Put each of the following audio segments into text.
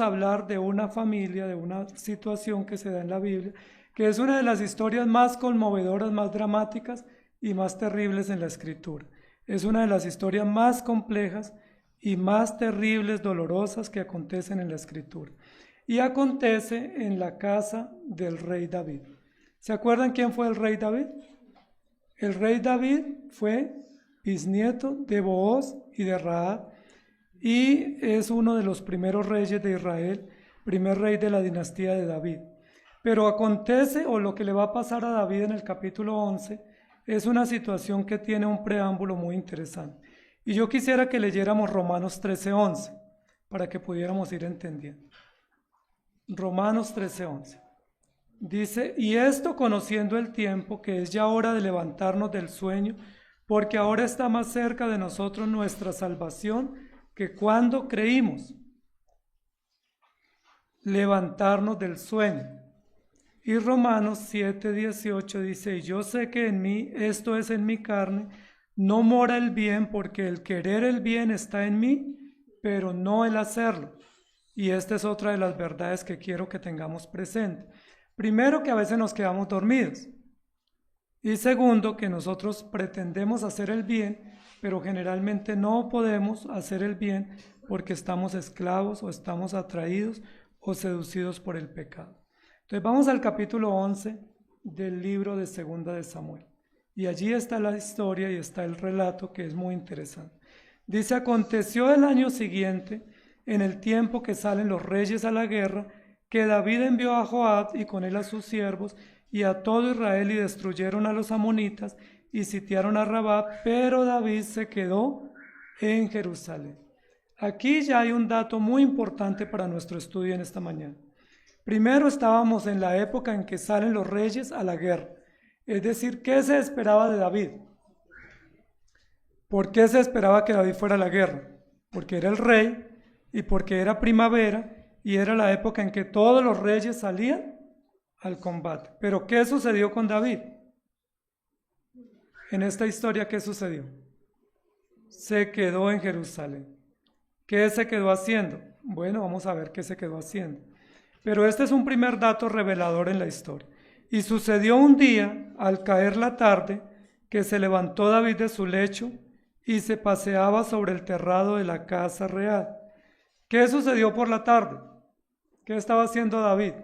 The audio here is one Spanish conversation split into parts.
a hablar de una familia, de una situación que se da en la Biblia, que es una de las historias más conmovedoras, más dramáticas y más terribles en la Escritura. Es una de las historias más complejas y más terribles, dolorosas que acontecen en la Escritura. Y acontece en la casa del rey David. ¿Se acuerdan quién fue el rey David? El rey David fue bisnieto de Booz y de Rahab, y es uno de los primeros reyes de Israel, primer rey de la dinastía de David. Pero acontece, o lo que le va a pasar a David en el capítulo 11, es una situación que tiene un preámbulo muy interesante. Y yo quisiera que leyéramos Romanos 13:11, para que pudiéramos ir entendiendo. Romanos 13:11. Dice, y esto conociendo el tiempo, que es ya hora de levantarnos del sueño, porque ahora está más cerca de nosotros nuestra salvación que cuando creímos. Levantarnos del sueño. Y Romanos 7:18 dice, y yo sé que en mí, esto es en mi carne, no mora el bien, porque el querer el bien está en mí, pero no el hacerlo. Y esta es otra de las verdades que quiero que tengamos presente. Primero, que a veces nos quedamos dormidos. Y segundo, que nosotros pretendemos hacer el bien, pero generalmente no podemos hacer el bien porque estamos esclavos o estamos atraídos o seducidos por el pecado. Entonces vamos al capítulo 11 del libro de Segunda de Samuel. Y allí está la historia y está el relato, que es muy interesante. Dice, aconteció el año siguiente, en el tiempo que salen los reyes a la guerra, que David envió a Joab y con él a sus siervos y a todo Israel, y destruyeron a los amonitas y sitiaron a Rabá, pero David se quedó en Jerusalén. Aquí ya hay un dato muy importante para nuestro estudio en esta mañana. Primero, estábamos en la época en que salen los reyes a la guerra. Es decir, ¿qué se esperaba de David? ¿Por qué se esperaba que David fuera a la guerra? Porque era el rey y porque era primavera y era la época en que todos los reyes salían al combate. Pero ¿qué sucedió con David? En esta historia, ¿qué sucedió? Se quedó en Jerusalén. ¿Qué se quedó haciendo? Bueno, vamos a ver qué se quedó haciendo. Pero este es un primer dato revelador en la historia. Y sucedió un día, al caer la tarde, que se levantó David de su lecho y se paseaba sobre el terrado de la casa real. ¿Qué sucedió por la tarde? ¿Qué estaba haciendo David?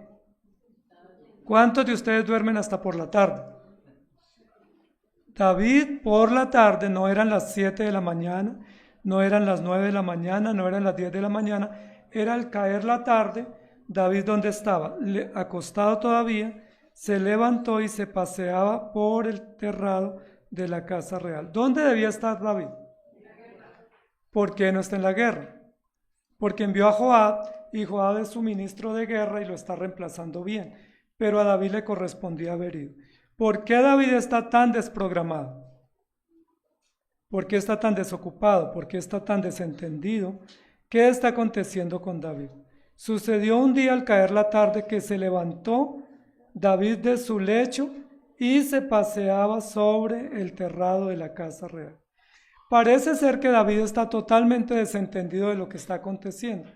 ¿Cuántos de ustedes duermen hasta por la tarde? David por la tarde, no eran las 7 de la mañana, no eran las 9 de la mañana, no eran las 10 de la mañana, era al caer la tarde. David, ¿dónde estaba? Acostado todavía, se levantó y se paseaba por el terrado de la casa real. ¿Dónde debía estar David? ¿Por qué no está en la guerra? Porque envió a Joab, y Joab es su ministro de guerra y lo está reemplazando bien, pero a David le correspondía haber ido. ¿Por qué David está tan desprogramado? ¿Por qué está tan desocupado? ¿Por qué está tan desentendido? ¿Qué está aconteciendo con David? Sucedió un día al caer la tarde que se levantó David de su lecho y se paseaba sobre el terrado de la casa real. Parece ser que David está totalmente desentendido de lo que está aconteciendo.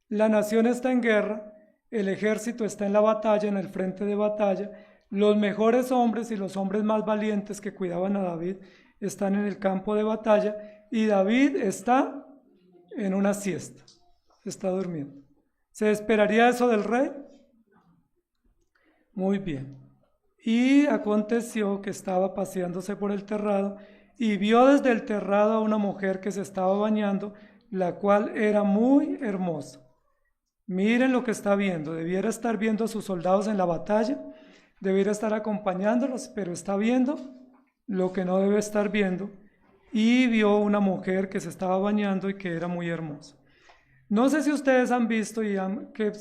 La nación está en guerra, el ejército está en la batalla, en el frente de batalla. Los mejores hombres y los hombres más valientes que cuidaban a David están en el campo de batalla y David está en una siesta, está durmiendo. ¿Se esperaría eso del rey? Muy bien. Y aconteció que estaba paseándose por el terrado y vio desde el terrado a una mujer que se estaba bañando, la cual era muy hermosa. Miren lo que está viendo. Debiera estar viendo a sus soldados en la batalla, debiera estar acompañándolos, pero está viendo lo que no debe estar viendo. Y vio una mujer que se estaba bañando y que era muy hermosa. No sé si ustedes han visto y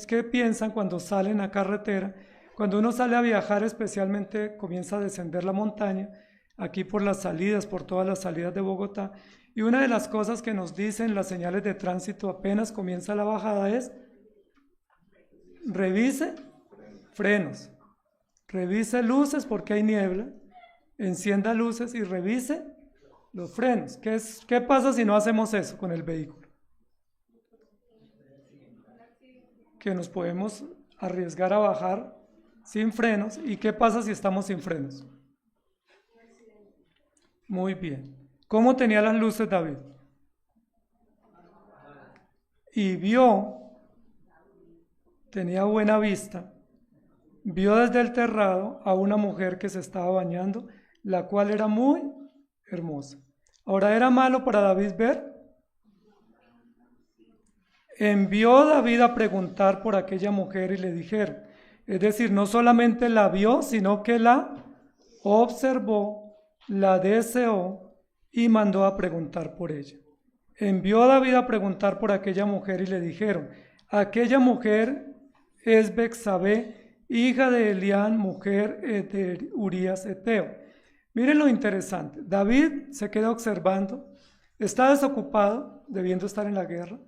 qué piensan cuando salen a carretera. Cuando uno sale a viajar, especialmente comienza a descender la montaña, aquí por las salidas, por todas las salidas de Bogotá, y una de las cosas que nos dicen las señales de tránsito apenas comienza la bajada es: revise frenos, revise luces porque hay niebla, encienda luces y revise los frenos. ¿Qué pasa si no hacemos eso con el vehículo? que nos podemos arriesgar a bajar sin frenos. ¿Y qué pasa si estamos sin frenos? Muy bien. ¿Cómo tenía las luces David? Y vio, tenía buena vista, vio desde el terrado a una mujer que se estaba bañando, la cual era muy hermosa. Ahora, ¿era malo para David ver? Envió David a preguntar por aquella mujer y le dijeron, es decir, no solamente la vio, sino que la observó, la deseó y mandó a preguntar por ella. Envió a David a preguntar por aquella mujer y le dijeron, aquella mujer es Betsabé, hija de Elián, mujer de Urías Eteo. Miren lo interesante, David se queda observando, está desocupado, debiendo estar en la guerra,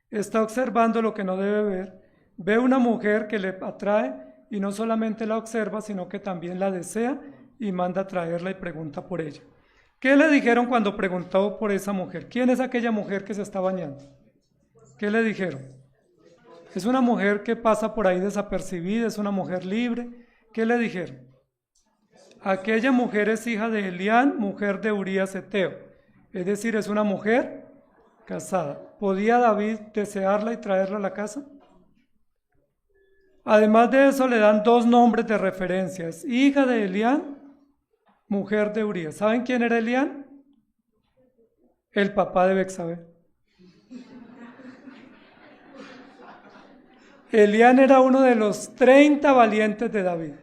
está observando lo que no debe ver, ve una mujer que le atrae y no solamente la observa, sino que también la desea y manda a traerla y pregunta por ella. ¿Qué le dijeron cuando preguntó por esa mujer? ¿Quién es aquella mujer que se está bañando? ¿Qué le dijeron? Es una mujer que pasa por ahí desapercibida, es una mujer libre. ¿Qué le dijeron? Aquella mujer es hija de Elián, mujer de Urías Eteo. Es decir, es una mujer casada. ¿Podía David desearla y traerla a la casa? Además de eso, le dan dos nombres de referencia. Es hija de Elián, mujer de Urías. ¿Saben quién era Elián? El papá de Betsabé. Elián era uno de los 30 valientes de David.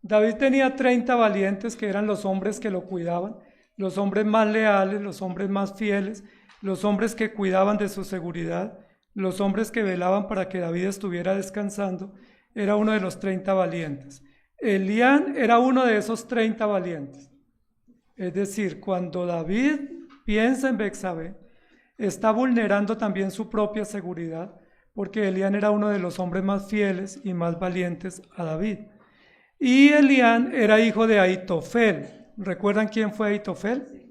David tenía 30 valientes que eran los hombres que lo cuidaban, los hombres más leales, los hombres más fieles, los hombres que cuidaban de su seguridad, los hombres que velaban para que David estuviera descansando. Era uno de los 30 valientes. Elián era uno de esos 30 valientes. Es decir, cuando David piensa en Betsabé, está vulnerando también su propia seguridad, porque Elián era uno de los hombres más fieles y más valientes a David. Y Elián era hijo de Ahitofel. ¿Recuerdan quién fue Ahitofel?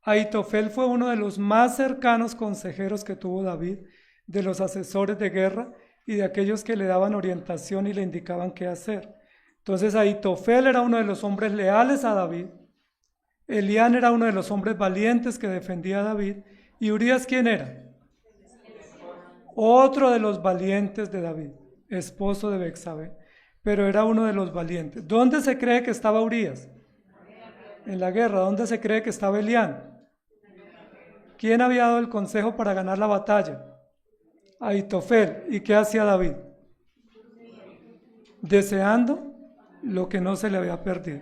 Ahitofel fue uno de los más cercanos consejeros que tuvo David, de los asesores de guerra y de aquellos que le daban orientación y le indicaban qué hacer. Entonces Ahitofel era uno de los hombres leales a David, Elián era uno de los hombres valientes que defendía a David, y Urías, ¿quién era? Otro de los valientes de David, esposo de Betsabé, pero era uno de los valientes. ¿Dónde se cree que estaba Urías? En la guerra. ¿Dónde se cree que estaba Elián? ¿Quién había dado el consejo para ganar la batalla? Ahitofel. ¿Y qué hacía David? Deseando lo que no se le había perdido.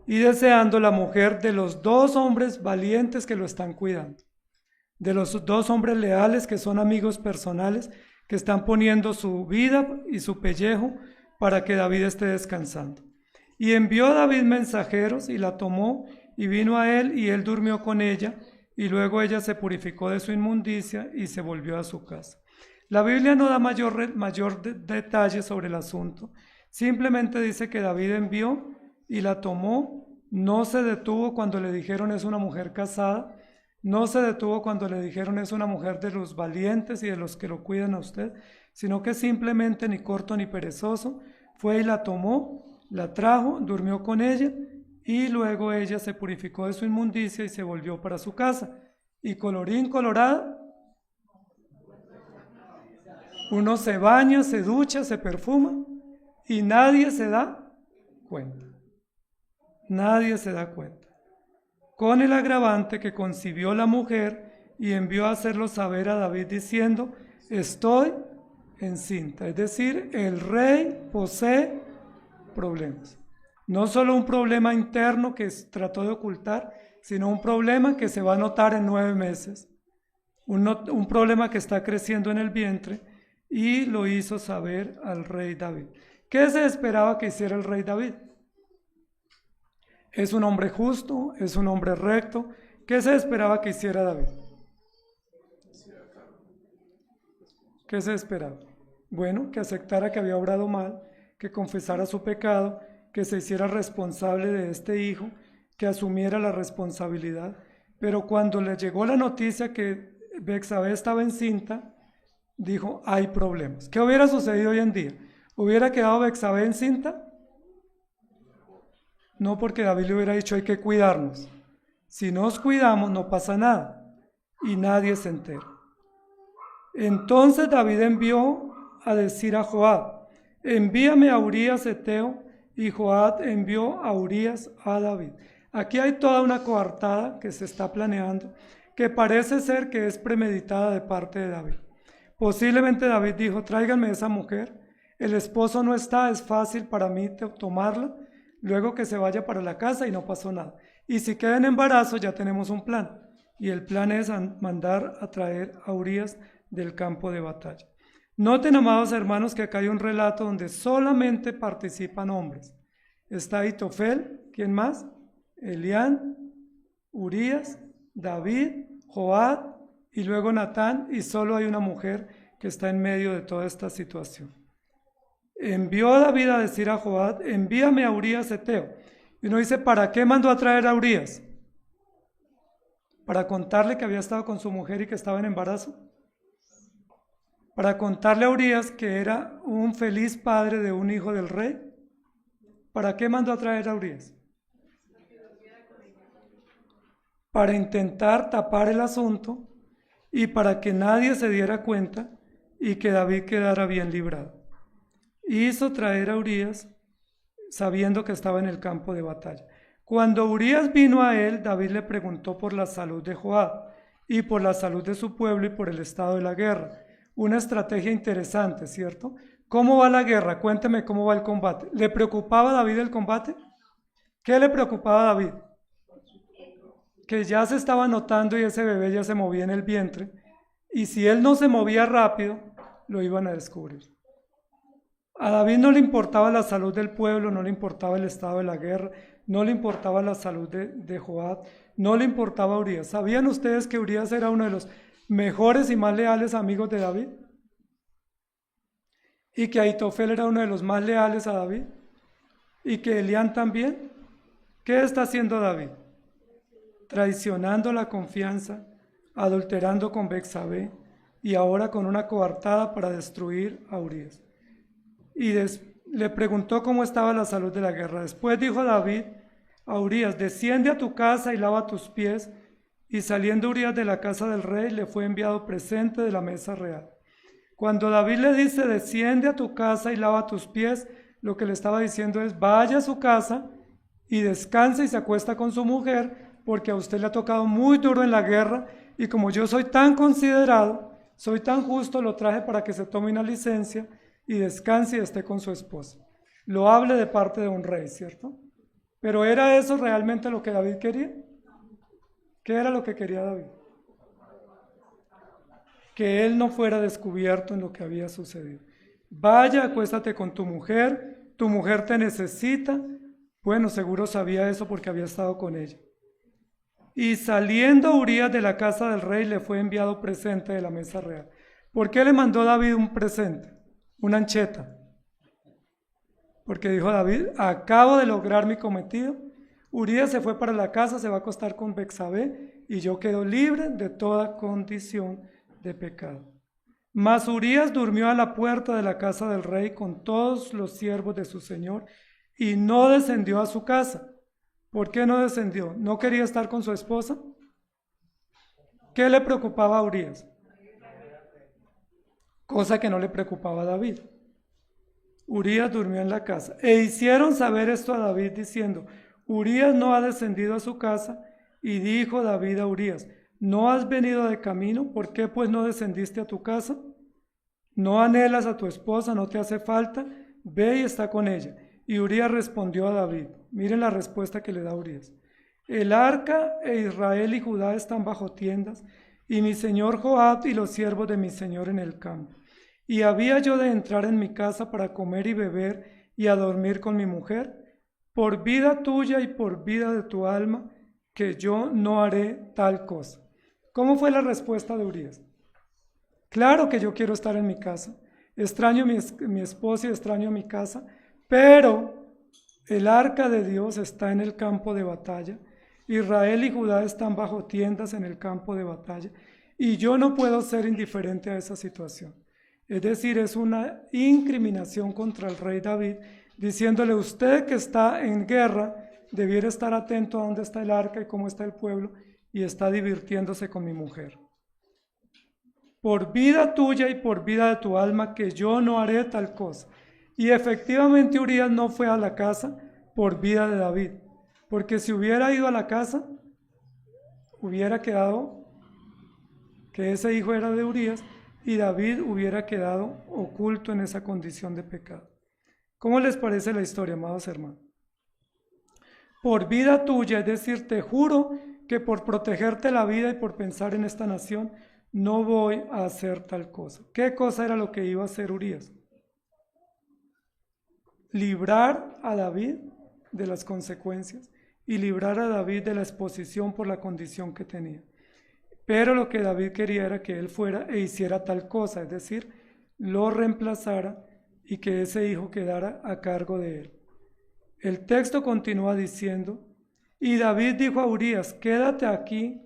Y deseando la mujer de los dos hombres valientes que lo están cuidando, de los dos hombres leales que son amigos personales, que están poniendo su vida y su pellejo para que David esté descansando. Y envió David mensajeros y la tomó y vino a él y él durmió con ella y luego ella se purificó de su inmundicia y se volvió a su casa. La Biblia no da mayor detalle sobre el asunto, simplemente dice que David envió y la tomó, no se detuvo cuando le dijeron es una mujer casada, no se detuvo cuando le dijeron es una mujer de los valientes y de los que lo cuidan a usted, sino que simplemente ni corto ni perezoso, fue y la tomó, la trajo, durmió con ella y luego ella se purificó de su inmundicia y se volvió para su casa. Y colorín colorado, uno se baña, se ducha, se perfuma y nadie se da cuenta. Nadie se da cuenta. Con el agravante que concibió la mujer y envió a hacerlo saber a David diciendo, estoy encinta. Es decir, el rey posee problemas. No solo un problema interno que trató de ocultar, sino un problema que se va a notar en 9 meses. Un problema que está creciendo en el vientre y lo hizo saber al rey David. ¿Qué se esperaba que hiciera el rey David? Es un hombre justo, es un hombre recto. ¿Qué se esperaba que hiciera David? ¿Qué se esperaba? Bueno, que aceptara que había obrado mal, que confesara su pecado, que se hiciera responsable de este hijo, que asumiera la responsabilidad. Pero cuando le llegó la noticia que Betsabé estaba encinta, dijo, hay problemas. ¿Qué hubiera sucedido hoy en día? ¿Hubiera quedado Betsabé encinta? No, porque David le hubiera dicho, hay que cuidarnos. Si nos cuidamos, no pasa nada y nadie se entera. Entonces David envió a decir a Joab, envíame a Urías Heteo, y Joab envió a Urías a David. Aquí hay toda una coartada que se está planeando, que parece ser que es premeditada de parte de David. Posiblemente David dijo, tráiganme esa mujer, el esposo no está, es fácil para mí tomarla, luego que se vaya para la casa y no pasó nada. Y si queda en embarazo ya tenemos un plan, y el plan es mandar a traer a Urías del campo de batalla. Noten, amados hermanos, que acá hay un relato donde solamente participan hombres. Está Ahitofel, ¿quién más? Elián, Urías, David, Joab y luego Natán, y solo hay una mujer que está en medio de toda esta situación. Envió a David a decir a Joab, envíame a Urías Heteo. Y uno dice, ¿para qué mandó a traer a Urías? ¿Para contarle que había estado con su mujer y que estaba en embarazo? ¿Para contarle a Urías que era un feliz padre de un hijo del rey? ¿Para qué mandó a traer a Urías? Para intentar tapar el asunto y para que nadie se diera cuenta y que David quedara bien librado. Hizo traer a Urías sabiendo que estaba en el campo de batalla. Cuando Urías vino a él, David le preguntó por la salud de Joab y por la salud de su pueblo y por el estado de la guerra. Una estrategia interesante, ¿cierto? ¿Cómo va la guerra? Cuénteme cómo va el combate. ¿Le preocupaba a David el combate? ¿Qué le preocupaba a David? Que ya se estaba notando y ese bebé ya se movía en el vientre, y si él no se movía rápido, lo iban a descubrir. A David no le importaba la salud del pueblo, no le importaba el estado de la guerra, no le importaba la salud de Joab, no le importaba Urías. ¿Sabían ustedes que Urías era uno de los mejores y más leales amigos de David? Y que Ahitofel era uno de los más leales a David. Y que Elián también. ¿Qué está haciendo David? Traicionando la confianza, adulterando con Betsabé y ahora con una coartada para destruir a Urías. Y le preguntó cómo estaba la salud de la guerra. Después dijo David a Urías, desciende a tu casa y lava tus pies. Y saliendo Urías de la casa del rey, le fue enviado presente de la mesa real. Cuando David le dice, desciende a tu casa y lava tus pies, lo que le estaba diciendo es, vaya a su casa y descansa y se acuesta con su mujer, porque a usted le ha tocado muy duro en la guerra, y como yo soy tan considerado, soy tan justo, lo traje para que se tome una licencia y descanse y esté con su esposa. Lo hable de parte de un rey, ¿cierto? Pero ¿era eso realmente lo que David quería? ¿Qué era lo que quería David? Que él no fuera descubierto en lo que había sucedido. Vaya, acuéstate con tu mujer te necesita. Bueno, seguro sabía eso porque había estado con ella. Y saliendo Urías de la casa del rey, le fue enviado presente de la mesa real. ¿Por qué le mandó David un presente? Una ancheta. Porque dijo David, acabo de lograr mi cometido. Urías se fue para la casa, se va a acostar con Betsabé y yo quedo libre de toda condición de pecado. Mas Urías durmió a la puerta de la casa del rey con todos los siervos de su señor y no descendió a su casa. ¿Por qué no descendió? ¿No quería estar con su esposa? ¿Qué le preocupaba a Urías? Cosa que no le preocupaba a David. Urías durmió en la casa. E hicieron saber esto a David diciendo, Urías no ha descendido a su casa. Y dijo David a Urías, ¿no has venido de camino? ¿Por qué pues no descendiste a tu casa? ¿No anhelas a tu esposa? ¿No te hace falta? Ve y está con ella. Y Urías respondió a David. Miren la respuesta que le da Urías. El arca e Israel y Judá están bajo tiendas, y mi señor Joab y los siervos de mi señor en el campo. Y había yo de entrar en mi casa para comer y beber y a dormir con mi mujer, por vida tuya y por vida de tu alma, que yo no haré tal cosa. ¿Cómo fue la respuesta de Urías? Claro que yo quiero estar en mi casa, extraño mi esposa y extraño mi casa, pero el arca de Dios está en el campo de batalla, Israel y Judá están bajo tiendas en el campo de batalla, y yo no puedo ser indiferente a esa situación. Es decir, es una incriminación contra el rey David, diciéndole: usted que está en guerra, debiera estar atento a dónde está el arca y cómo está el pueblo, y está divirtiéndose con mi mujer. Por vida tuya y por vida de tu alma, que yo no haré tal cosa. Y efectivamente Urías no fue a la casa por vida de David, porque si hubiera ido a la casa, hubiera quedado que ese hijo era de Urías, y David hubiera quedado oculto en esa condición de pecado. ¿Cómo les parece la historia, amados hermanos? Por vida tuya, es decir, te juro que por protegerte la vida y por pensar en esta nación, no voy a hacer tal cosa. ¿Qué cosa era lo que iba a hacer Urías? Librar a David de las consecuencias y librar a David de la exposición por la condición que tenía. Pero lo que David quería era que él fuera e hiciera tal cosa, es decir, lo reemplazara y que ese hijo quedara a cargo de él. El texto continúa diciendo: y David dijo a Urías: quédate aquí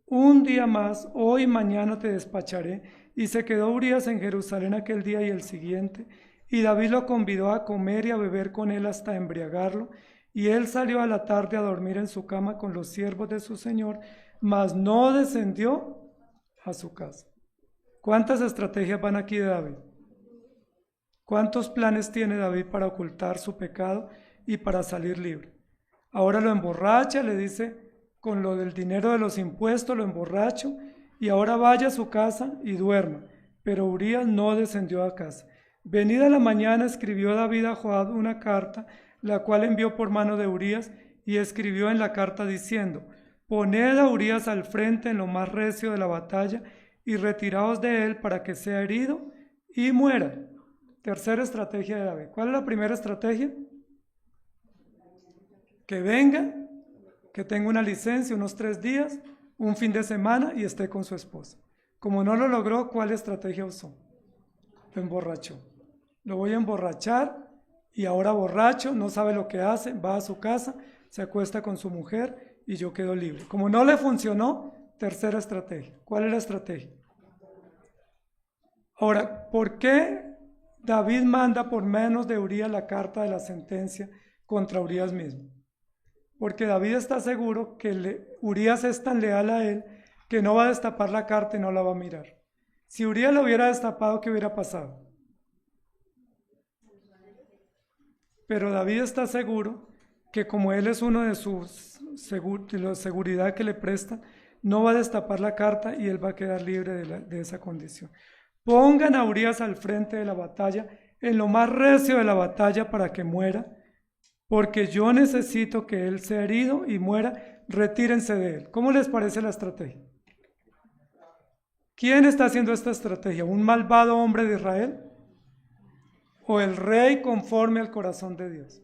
un día más, hoy y mañana te despacharé. Y se quedó Urías en Jerusalén aquel día y el siguiente, y David lo convidó a comer y a beber con él hasta embriagarlo, y él salió a la tarde a dormir en su cama con los siervos de su señor, mas no descendió a su casa. ¿Cuántas estrategias van aquí de David? ¿Cuántos planes tiene David para ocultar su pecado y para salir libre? Ahora lo emborracha, le dice: con lo del dinero de los impuestos lo emborracho, y ahora vaya a su casa y duerma. Pero Urías no descendió a casa. Venida la mañana, escribió David a Joab una carta, la cual envió por mano de Urías, y escribió en la carta diciendo: poned a Urías al frente en lo más recio de la batalla, y retiraos de él para que sea herido y muera. Tercera estrategia de David. ¿Cuál es la primera estrategia? Que venga, que tenga una licencia, unos 3 días, un fin de semana, y esté con su esposa. Como no lo logró, ¿cuál estrategia usó? Lo emborrachó. Lo voy a emborrachar, y ahora borracho, no sabe lo que hace, va a su casa, se acuesta con su mujer y yo quedo libre. Como no le funcionó, tercera estrategia. ¿Cuál es la estrategia? Ahora, ¿por qué David manda por menos de Urías la carta de la sentencia contra Urías mismo? Porque David está seguro que Urías es tan leal a él que no va a destapar la carta y no la va a mirar. Si Urías la hubiera destapado, ¿qué hubiera pasado? Pero David está seguro que como él es uno de la seguridad que le presta, no va a destapar la carta y él va a quedar libre de esa condición. Pongan a Urías al frente de la batalla, en lo más recio de la batalla, para que muera, porque yo necesito que él sea herido y muera. Retírense de él. ¿Cómo les parece la estrategia? ¿Quién está haciendo esta estrategia? ¿Un malvado hombre de Israel? ¿O el rey conforme al corazón de Dios?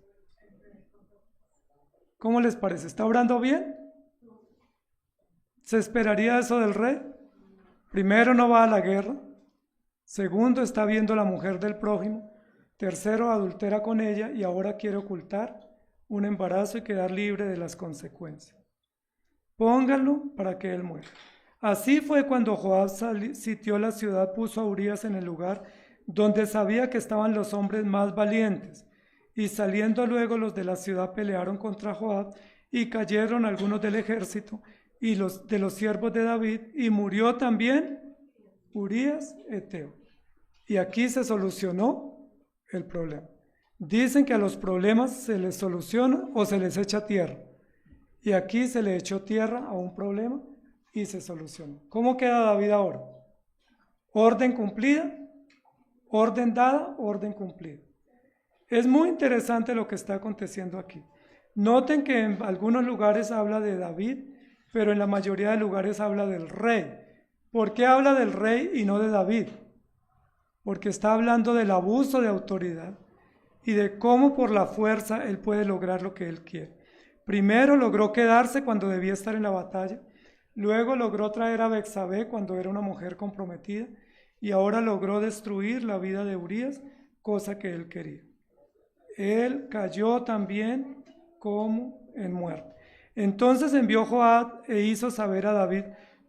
¿Cómo les parece? ¿Está obrando bien? ¿Se esperaría eso del rey? Primero, no va a la guerra. Segundo, está viendo la mujer del prójimo. Tercero, adultera con ella y ahora quiere ocultar un embarazo y quedar libre de las consecuencias. Pónganlo para que él muera. Así fue cuando Joab sitió la ciudad, puso a Urías en el lugar donde sabía que estaban los hombres más valientes. Y saliendo luego los de la ciudad pelearon contra Joab, y cayeron algunos del ejército y de los siervos de David, y murió también Urías Eteo. Y aquí se solucionó el problema. Dicen que a los problemas se les soluciona o se les echa tierra. Y aquí se le echó tierra a un problema y se solucionó. ¿Cómo queda David ahora? Orden cumplida, orden dada, orden cumplida. Es muy interesante lo que está aconteciendo aquí. Noten que en algunos lugares habla de David, pero en la mayoría de lugares habla del rey. ¿Por qué habla del rey y no de David? Porque está hablando del abuso de autoridad y de cómo por la fuerza él puede lograr lo que él quiere. Primero logró quedarse cuando debía estar en la batalla, luego logró traer a Betsabé cuando era una mujer comprometida, y ahora logró destruir la vida de Urías, cosa que él quería. Él cayó también como en muerte. Entonces envió Joab e hizo saber a David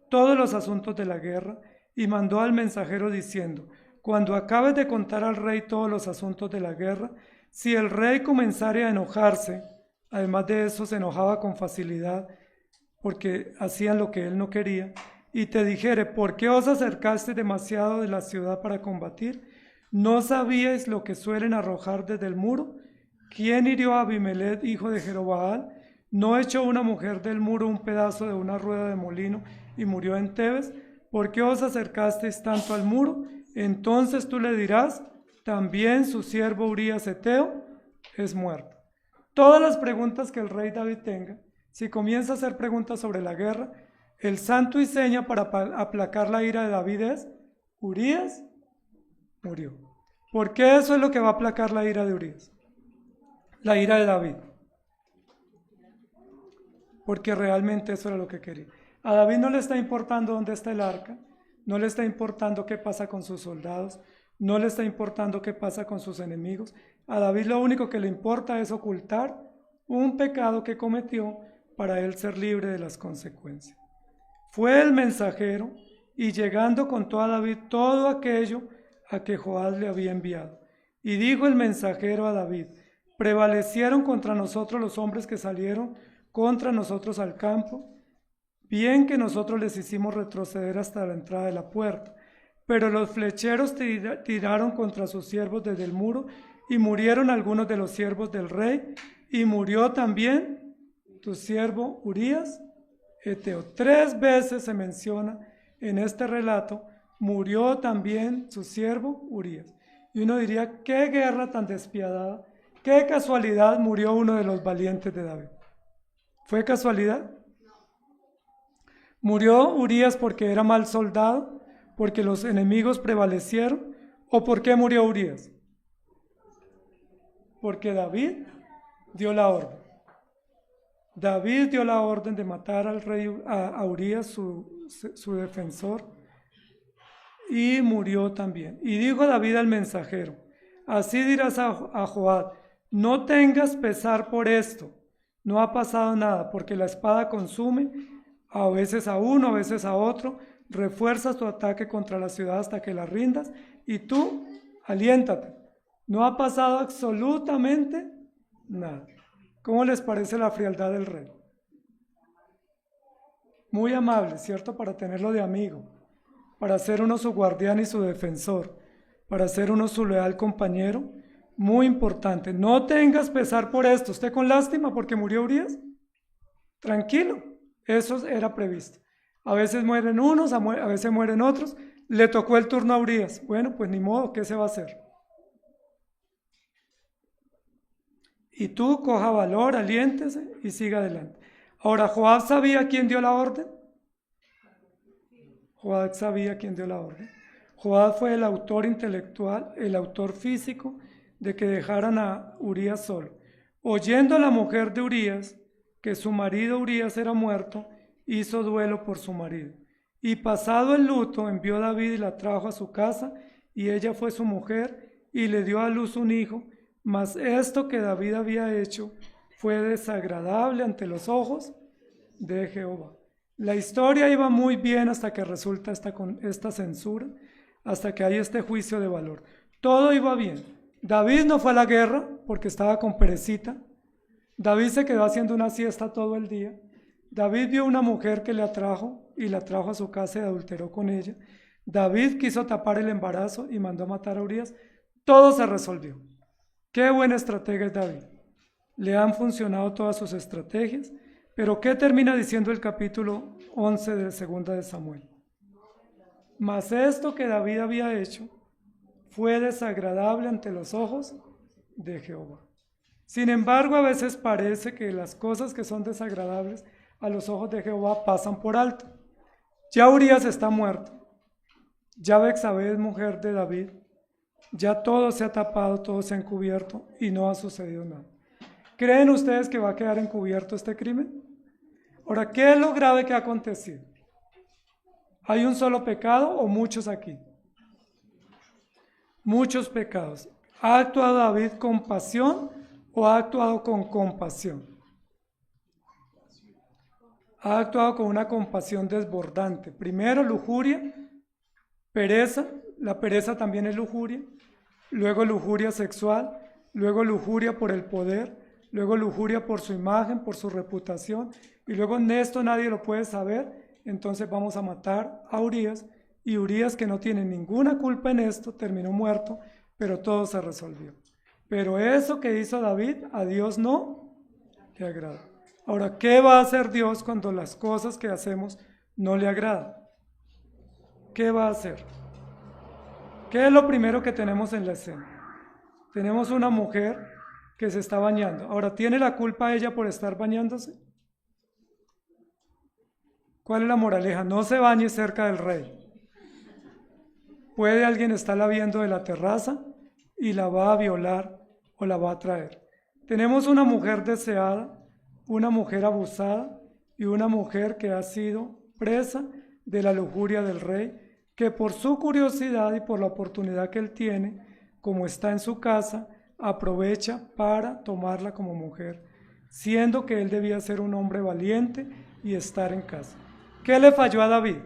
todos los asuntos de la guerra, y mandó al mensajero diciendo: cuando acabes de contar al rey todos los asuntos de la guerra, si el rey comenzare a enojarse, además de eso se enojaba con facilidad porque hacían lo que él no quería, y te dijere: ¿por qué os acercaste demasiado de la ciudad para combatir? ¿No sabíais lo que suelen arrojar desde el muro? ¿Quién hirió a Abimelech, hijo de Jerobaal? ¿No echó una mujer del muro un pedazo de una rueda de molino y murió en Tebes? ¿Por qué os acercasteis tanto al muro? Entonces tú le dirás: también su siervo Urías Heteo es muerto. Todas las preguntas que el rey David tenga, si comienza a hacer preguntas sobre la guerra, el santo y seña para aplacar la ira de David es: Urías murió. ¿Por qué eso es lo que va a aplacar la ira de Urías? La ira de David. Porque realmente eso era lo que quería. A David no le está importando dónde está el arca, no le está importando qué pasa con sus soldados, no le está importando qué pasa con sus enemigos. A David lo único que le importa es ocultar un pecado que cometió para él ser libre de las consecuencias. Fue el mensajero y llegando contó a David todo aquello a que Joab le había enviado. Y dijo el mensajero a David: prevalecieron contra nosotros los hombres que salieron contra nosotros al campo, bien que nosotros les hicimos retroceder hasta la entrada de la puerta, pero los flecheros tiraron contra sus siervos desde el muro, y murieron algunos de los siervos del rey, y murió también tu siervo Urías Heteo. 3 veces se menciona en este relato: murió también su siervo Urías. Y uno diría: qué guerra tan despiadada, qué casualidad murió uno de los valientes de David. ¿Fue casualidad? ¿Murió Urías porque era mal soldado? ¿Porque los enemigos prevalecieron? ¿O por qué murió Urías? Porque David dio la orden. David dio la orden de matar al rey, a Urías, su defensor, y murió también. Y dijo David al mensajero: así dirás a Joab: no tengas pesar por esto, no ha pasado nada, porque la espada consume, a veces a uno, a veces a otro, refuerzas tu ataque contra la ciudad hasta que la rindas, y tú aliéntate, no ha pasado absolutamente nada. ¿Cómo les parece la frialdad del rey? Muy amable, ¿cierto? Para tenerlo de amigo, para ser uno su guardián y su defensor, para ser uno su leal compañero. Muy importante, no tengas pesar por esto. ¿Usted con lástima porque murió Urías? Tranquilo, eso era previsto. A veces mueren unos, a veces mueren otros. Le tocó el turno a Urías. Bueno, pues ni modo, ¿qué se va a hacer? Y tú coja valor, aliéntese y siga adelante. Ahora, ¿Joab sabía quién dio la orden? Joab sabía quién dio la orden. Joab fue el autor intelectual, el autor físico de que dejaran a Urías solo. Oyendo a la mujer de Urías que su marido Urías era muerto, hizo duelo por su marido. Y pasado el luto, envió David y la trajo a su casa, y ella fue su mujer, y le dio a luz un hijo. Mas esto que David había hecho fue desagradable ante los ojos de Jehová. La historia iba muy bien hasta que resulta esta censura, hasta que hay este juicio de valor. Todo iba bien. David no fue a la guerra porque estaba con perecita. David se quedó haciendo una siesta todo el día. David vio una mujer que le atrajo y la trajo a su casa y adulteró con ella. David quiso tapar el embarazo y mandó matar a Urías. Todo se resolvió. Qué buena estratega es David. Le han funcionado todas sus estrategias. Pero ¿qué termina diciendo el capítulo 11 de Segunda de Samuel? Mas esto que David había hecho fue desagradable ante los ojos de Jehová. Sin embargo, a veces parece que las cosas que son desagradables a los ojos de Jehová pasan por alto. Ya Urías está muerto. Ya Betsabé es mujer de David. Ya todo se ha tapado, todo se ha encubierto y no ha sucedido nada. ¿Creen ustedes que va a quedar encubierto este crimen? Ahora, ¿qué es lo grave que ha acontecido? ¿Hay un solo pecado o muchos aquí? Muchos pecados. ¿Ha actuado David con pasión o ha actuado con compasión? Ha actuado con una compasión desbordante. Primero, lujuria, Pereza, la pereza también es lujuria, luego lujuria sexual, luego lujuria por el poder, luego lujuria por su imagen, por su reputación, y luego en esto nadie lo puede saber, entonces vamos a matar a Urías, y Urías, que no tiene ninguna culpa en esto, terminó muerto, pero todo se resolvió. Pero eso que hizo David, a Dios no le agrada. Ahora, ¿qué va a hacer Dios cuando las cosas que hacemos no le agradan? ¿Qué va a hacer? ¿Qué es lo primero que tenemos en la escena? Tenemos una mujer que se está bañando. Ahora, ¿tiene la culpa ella por estar bañándose? ¿Cuál es la moraleja? No se bañe cerca del rey. Puede alguien estarla viendo de la terraza y la va a violar o la va a traer. Tenemos una mujer deseada, una mujer abusada y una mujer que ha sido presa de la lujuria del rey, que por su curiosidad y por la oportunidad que él tiene, como está en su casa, aprovecha para tomarla como mujer, siendo que él debía ser un hombre valiente y estar en casa. ¿Qué le falló a David?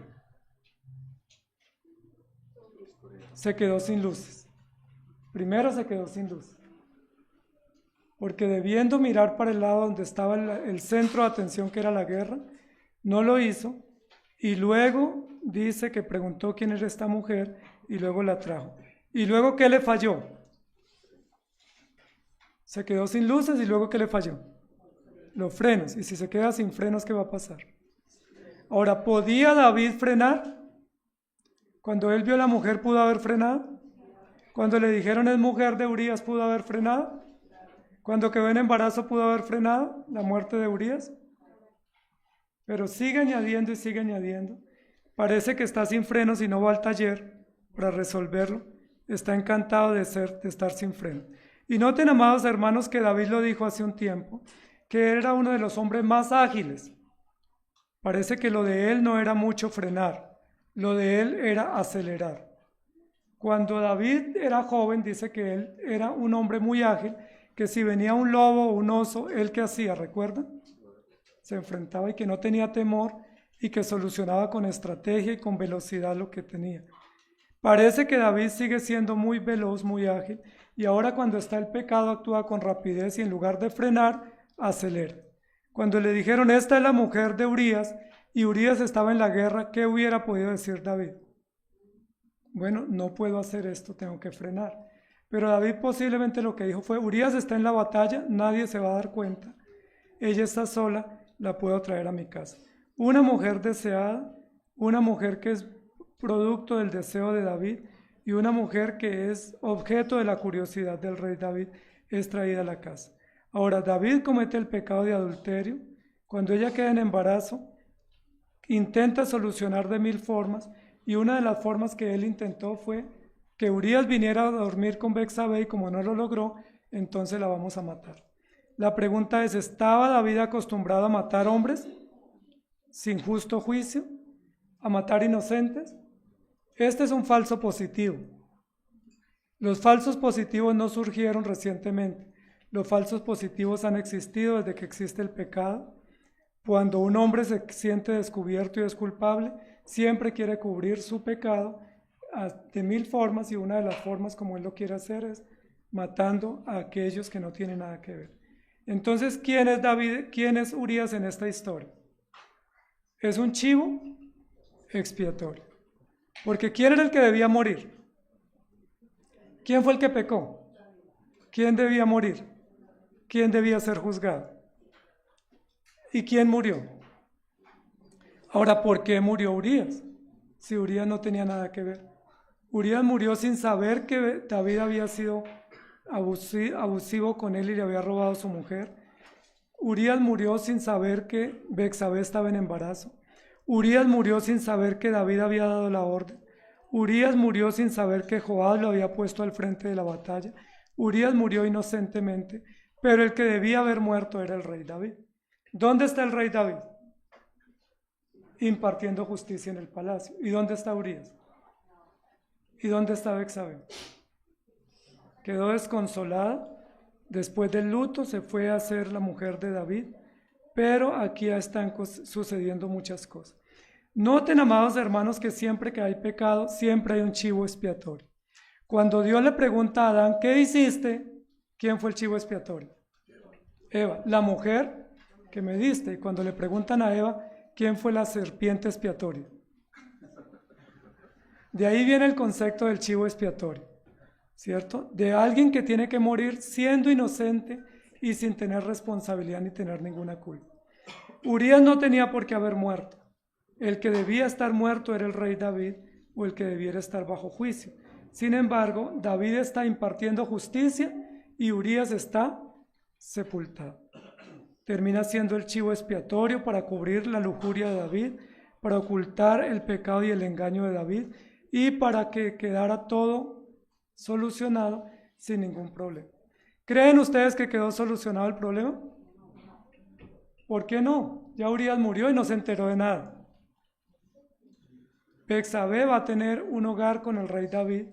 Se quedó sin luces. Primero se quedó sin luz, porque debiendo mirar para el lado donde estaba el centro de atención, que era la guerra, no lo hizo, y luego dice que preguntó quién era esta mujer y luego la trajo. ¿Y luego qué le falló? Se quedó sin luces y luego ¿qué le falló? Los frenos. Y si se queda sin frenos, ¿qué va a pasar? Ahora, ¿podía David frenar? Cuando él vio a la mujer, ¿pudo haber frenado? Cuando le dijeron es mujer de Urías, ¿pudo haber frenado? Cuando quedó en embarazo, ¿pudo haber frenado la muerte de Urías? Pero sigue añadiendo y sigue añadiendo. Parece que está sin frenos y no va al taller para resolverlo. Está encantado de estar sin freno. Y noten, amados hermanos, que David lo dijo hace un tiempo, que era uno de los hombres más ágiles. Parece que lo de él no era mucho frenar, lo de él era acelerar. Cuando David era joven, dice que él era un hombre muy ágil, que si venía un lobo o un oso, ¿él qué hacía? ¿Recuerdan? Se enfrentaba y que no tenía temor y que solucionaba con estrategia y con velocidad lo que tenía. Parece que David sigue siendo muy veloz, muy ágil, y ahora cuando está el pecado actúa con rapidez y en lugar de frenar, acelera. Cuando le dijeron, esta es la mujer de Urías, y Urías estaba en la guerra, ¿qué hubiera podido decir David? Bueno, no puedo hacer esto, tengo que frenar. Pero David posiblemente lo que dijo fue, Urías está en la batalla, nadie se va a dar cuenta. Ella está sola, la puedo traer a mi casa. Una mujer deseada, una mujer que es producto del deseo de David y una mujer que es objeto de la curiosidad del rey David, es traída a la casa. Ahora, David comete el pecado de adulterio. Cuando ella queda en embarazo, intenta solucionar de 1000 formas, y una de las formas que él intentó fue que Urías viniera a dormir con Betsabé, y como no lo logró, entonces la vamos a matar. La pregunta es, ¿estaba David acostumbrado a matar hombres sin justo juicio? ¿A matar inocentes? Este es un falso positivo. Los falsos positivos no surgieron recientemente. Los falsos positivos han existido desde que existe el pecado. Cuando un hombre se siente descubierto y es culpable, siempre quiere cubrir su pecado de 1000 formas, y una de las formas como él lo quiere hacer es matando a aquellos que no tienen nada que ver. Entonces, ¿quién es David? ¿Quién es Urías en esta historia? Es un chivo expiatorio. Porque ¿quién era el que debía morir? ¿Quién fue el que pecó? ¿Quién debía morir? ¿Quién debía ser juzgado? ¿Y quién murió? Ahora, ¿por qué murió Urías? Si Urías no tenía nada que ver. Urías murió sin saber que David había sido abusivo con él y le había robado a su mujer. Urías murió sin saber que Betsabé estaba en embarazo. Urías murió sin saber que David había dado la orden. Urías murió sin saber que Joab lo había puesto al frente de la batalla. Urías murió inocentemente, pero el que debía haber muerto era el rey David. ¿Dónde está el rey David? Impartiendo justicia en el palacio. ¿Y dónde está Urías? ¿Y dónde está Betsabé? Quedó desconsolada. Después del luto se fue a ser la mujer de David, pero aquí ya están sucediendo muchas cosas. Noten, amados hermanos, que siempre que hay pecado, siempre hay un chivo expiatorio. Cuando Dios le pregunta a Adán, ¿qué hiciste? ¿Quién fue el chivo expiatorio? Eva, la mujer que me diste. Y cuando le preguntan a Eva, ¿quién fue la serpiente expiatoria? De ahí viene el concepto del chivo expiatorio, ¿cierto? De alguien que tiene que morir siendo inocente y sin tener responsabilidad ni tener ninguna culpa. Urías no tenía por qué haber muerto. El que debía estar muerto era el rey David, o el que debiera estar bajo juicio. Sin embargo, David está impartiendo justicia y Urías está sepultado. Termina siendo el chivo expiatorio para cubrir la lujuria de David, para ocultar el pecado y el engaño de David y para que quedara todo solucionado sin ningún problema. ¿Creen ustedes que quedó solucionado el problema? ¿Por qué no? Ya Urías murió y no se enteró de nada. Betsabé va a tener un hogar con el rey David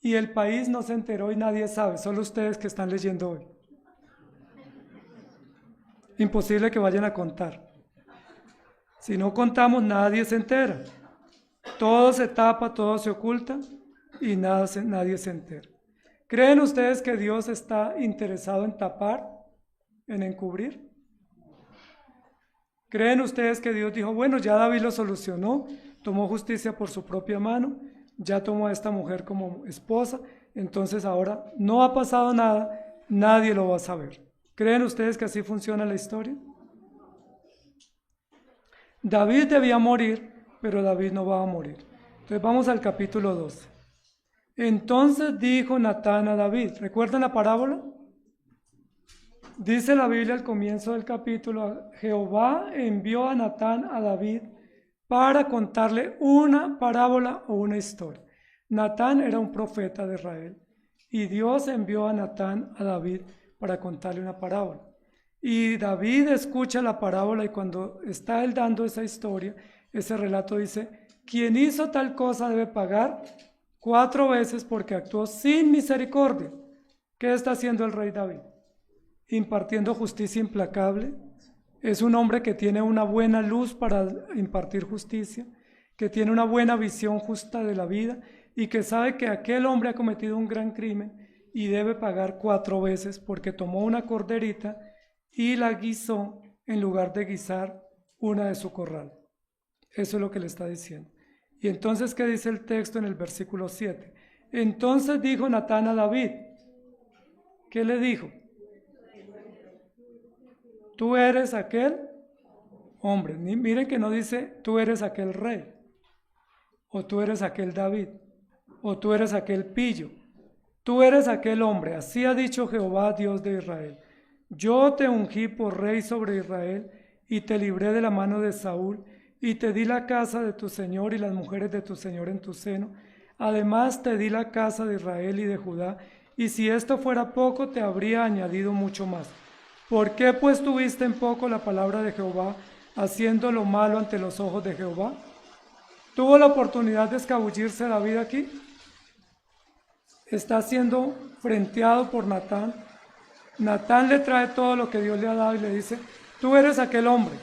y el país no se enteró y nadie sabe, solo ustedes que están leyendo hoy. Imposible que vayan a contar. Si no contamos, nadie se entera. Todo se tapa, todo se oculta y nadie se entera. ¿Creen ustedes que Dios está interesado en tapar, en encubrir? ¿Creen ustedes que Dios dijo, bueno, ya David lo solucionó, tomó justicia por su propia mano, ya tomó a esta mujer como esposa, entonces ahora no ha pasado nada, nadie lo va a saber? ¿Creen ustedes que así funciona la historia? David debía morir, pero David no va a morir. Entonces vamos al capítulo 12. Entonces dijo Natán a David, ¿recuerdan la parábola? Dice la Biblia al comienzo del capítulo, Jehová envió a Natán a David para contarle una parábola o una historia. Natán era un profeta de Israel y Dios envió a Natán a David para contarle una parábola. Y David escucha la parábola y cuando está él dando esa historia, ese relato dice, quien hizo tal cosa debe pagar 4 veces porque actuó sin misericordia. ¿Qué está haciendo el rey David? Impartiendo justicia implacable. Es un hombre que tiene una buena luz para impartir justicia, que tiene una buena visión justa de la vida y que sabe que aquel hombre ha cometido un gran crimen y debe pagar 4 veces porque tomó una corderita y la guisó en lugar de guisar una de su corral. Eso es lo que le está diciendo. Y entonces, ¿qué dice el texto en el versículo 7? Entonces dijo Natán a David, ¿qué le dijo? Tú eres aquel hombre. Miren que no dice, tú eres aquel rey, o tú eres aquel David, o tú eres aquel pillo. Tú eres aquel hombre. Así ha dicho Jehová, Dios de Israel. Yo te ungí por rey sobre Israel, y te libré de la mano de Saúl, y te di la casa de tu señor y las mujeres de tu señor en tu seno. Además te di la casa de Israel y de Judá, y si esto fuera poco, te habría añadido mucho más. ¿Por qué pues tuviste en poco la palabra de Jehová, haciendo lo malo ante los ojos de Jehová? ¿Tuvo la oportunidad de escabullirse David aquí? Está siendo frenteado por Natán. Natán le trae todo lo que Dios le ha dado y le dice, tú eres aquel hombre.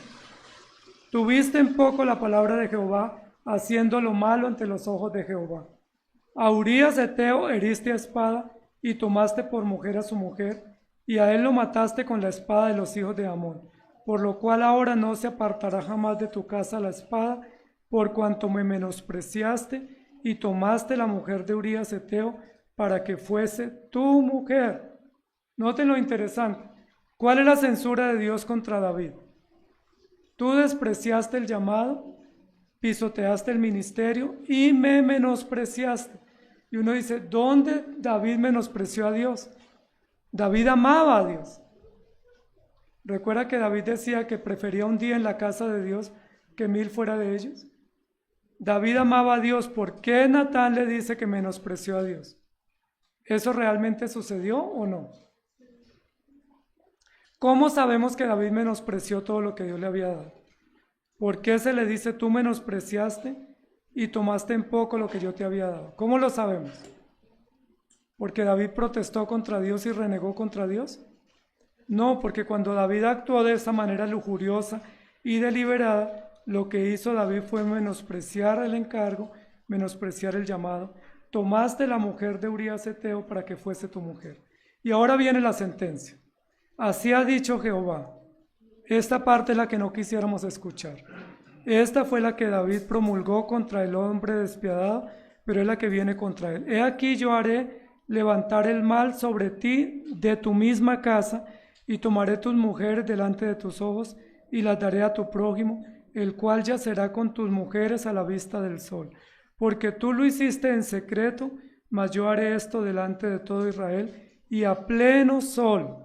Tuviste en poco la palabra de Jehová, haciendo lo malo ante los ojos de Jehová. A Urías Heteo heriste a espada y tomaste por mujer a su mujer, y a él lo mataste con la espada de los hijos de Amón, por lo cual ahora no se apartará jamás de tu casa la espada, por cuanto me menospreciaste y tomaste la mujer de Urías Heteo para que fuese tu mujer. Noten lo interesante. ¿Cuál es la censura de Dios contra David? Tú despreciaste el llamado, pisoteaste el ministerio y me menospreciaste. Y uno dice, ¿dónde David menospreció a Dios? David amaba a Dios. ¿Recuerda que David decía que prefería un día en la casa de Dios que 1000 fuera de ellos? David amaba a Dios. ¿Por qué Natán le dice que menospreció a Dios? ¿Eso realmente sucedió o no? ¿Cómo sabemos que David menospreció todo lo que Dios le había dado? ¿Por qué se le dice tú menospreciaste y tomaste en poco lo que yo te había dado? ¿Cómo lo sabemos? ¿Porque David protestó contra Dios y renegó contra Dios? No, porque cuando David actuó de esa manera lujuriosa y deliberada, Lo que hizo David fue menospreciar el encargo, menospreciar el llamado. Tomaste la mujer de Urías Heteo para que fuese tu mujer. Y ahora viene la sentencia. Así ha dicho Jehová. Esta parte es la que no quisiéramos escuchar. Esta fue la que David promulgó contra el hombre despiadado, pero es la que viene contra él. He aquí yo haré levantar el mal sobre ti de tu misma casa, y tomaré tus mujeres delante de tus ojos, y las daré a tu prójimo, el cual yacerá con tus mujeres a la vista del sol. Porque tú lo hiciste en secreto, mas yo haré esto delante de todo Israel, y a pleno sol.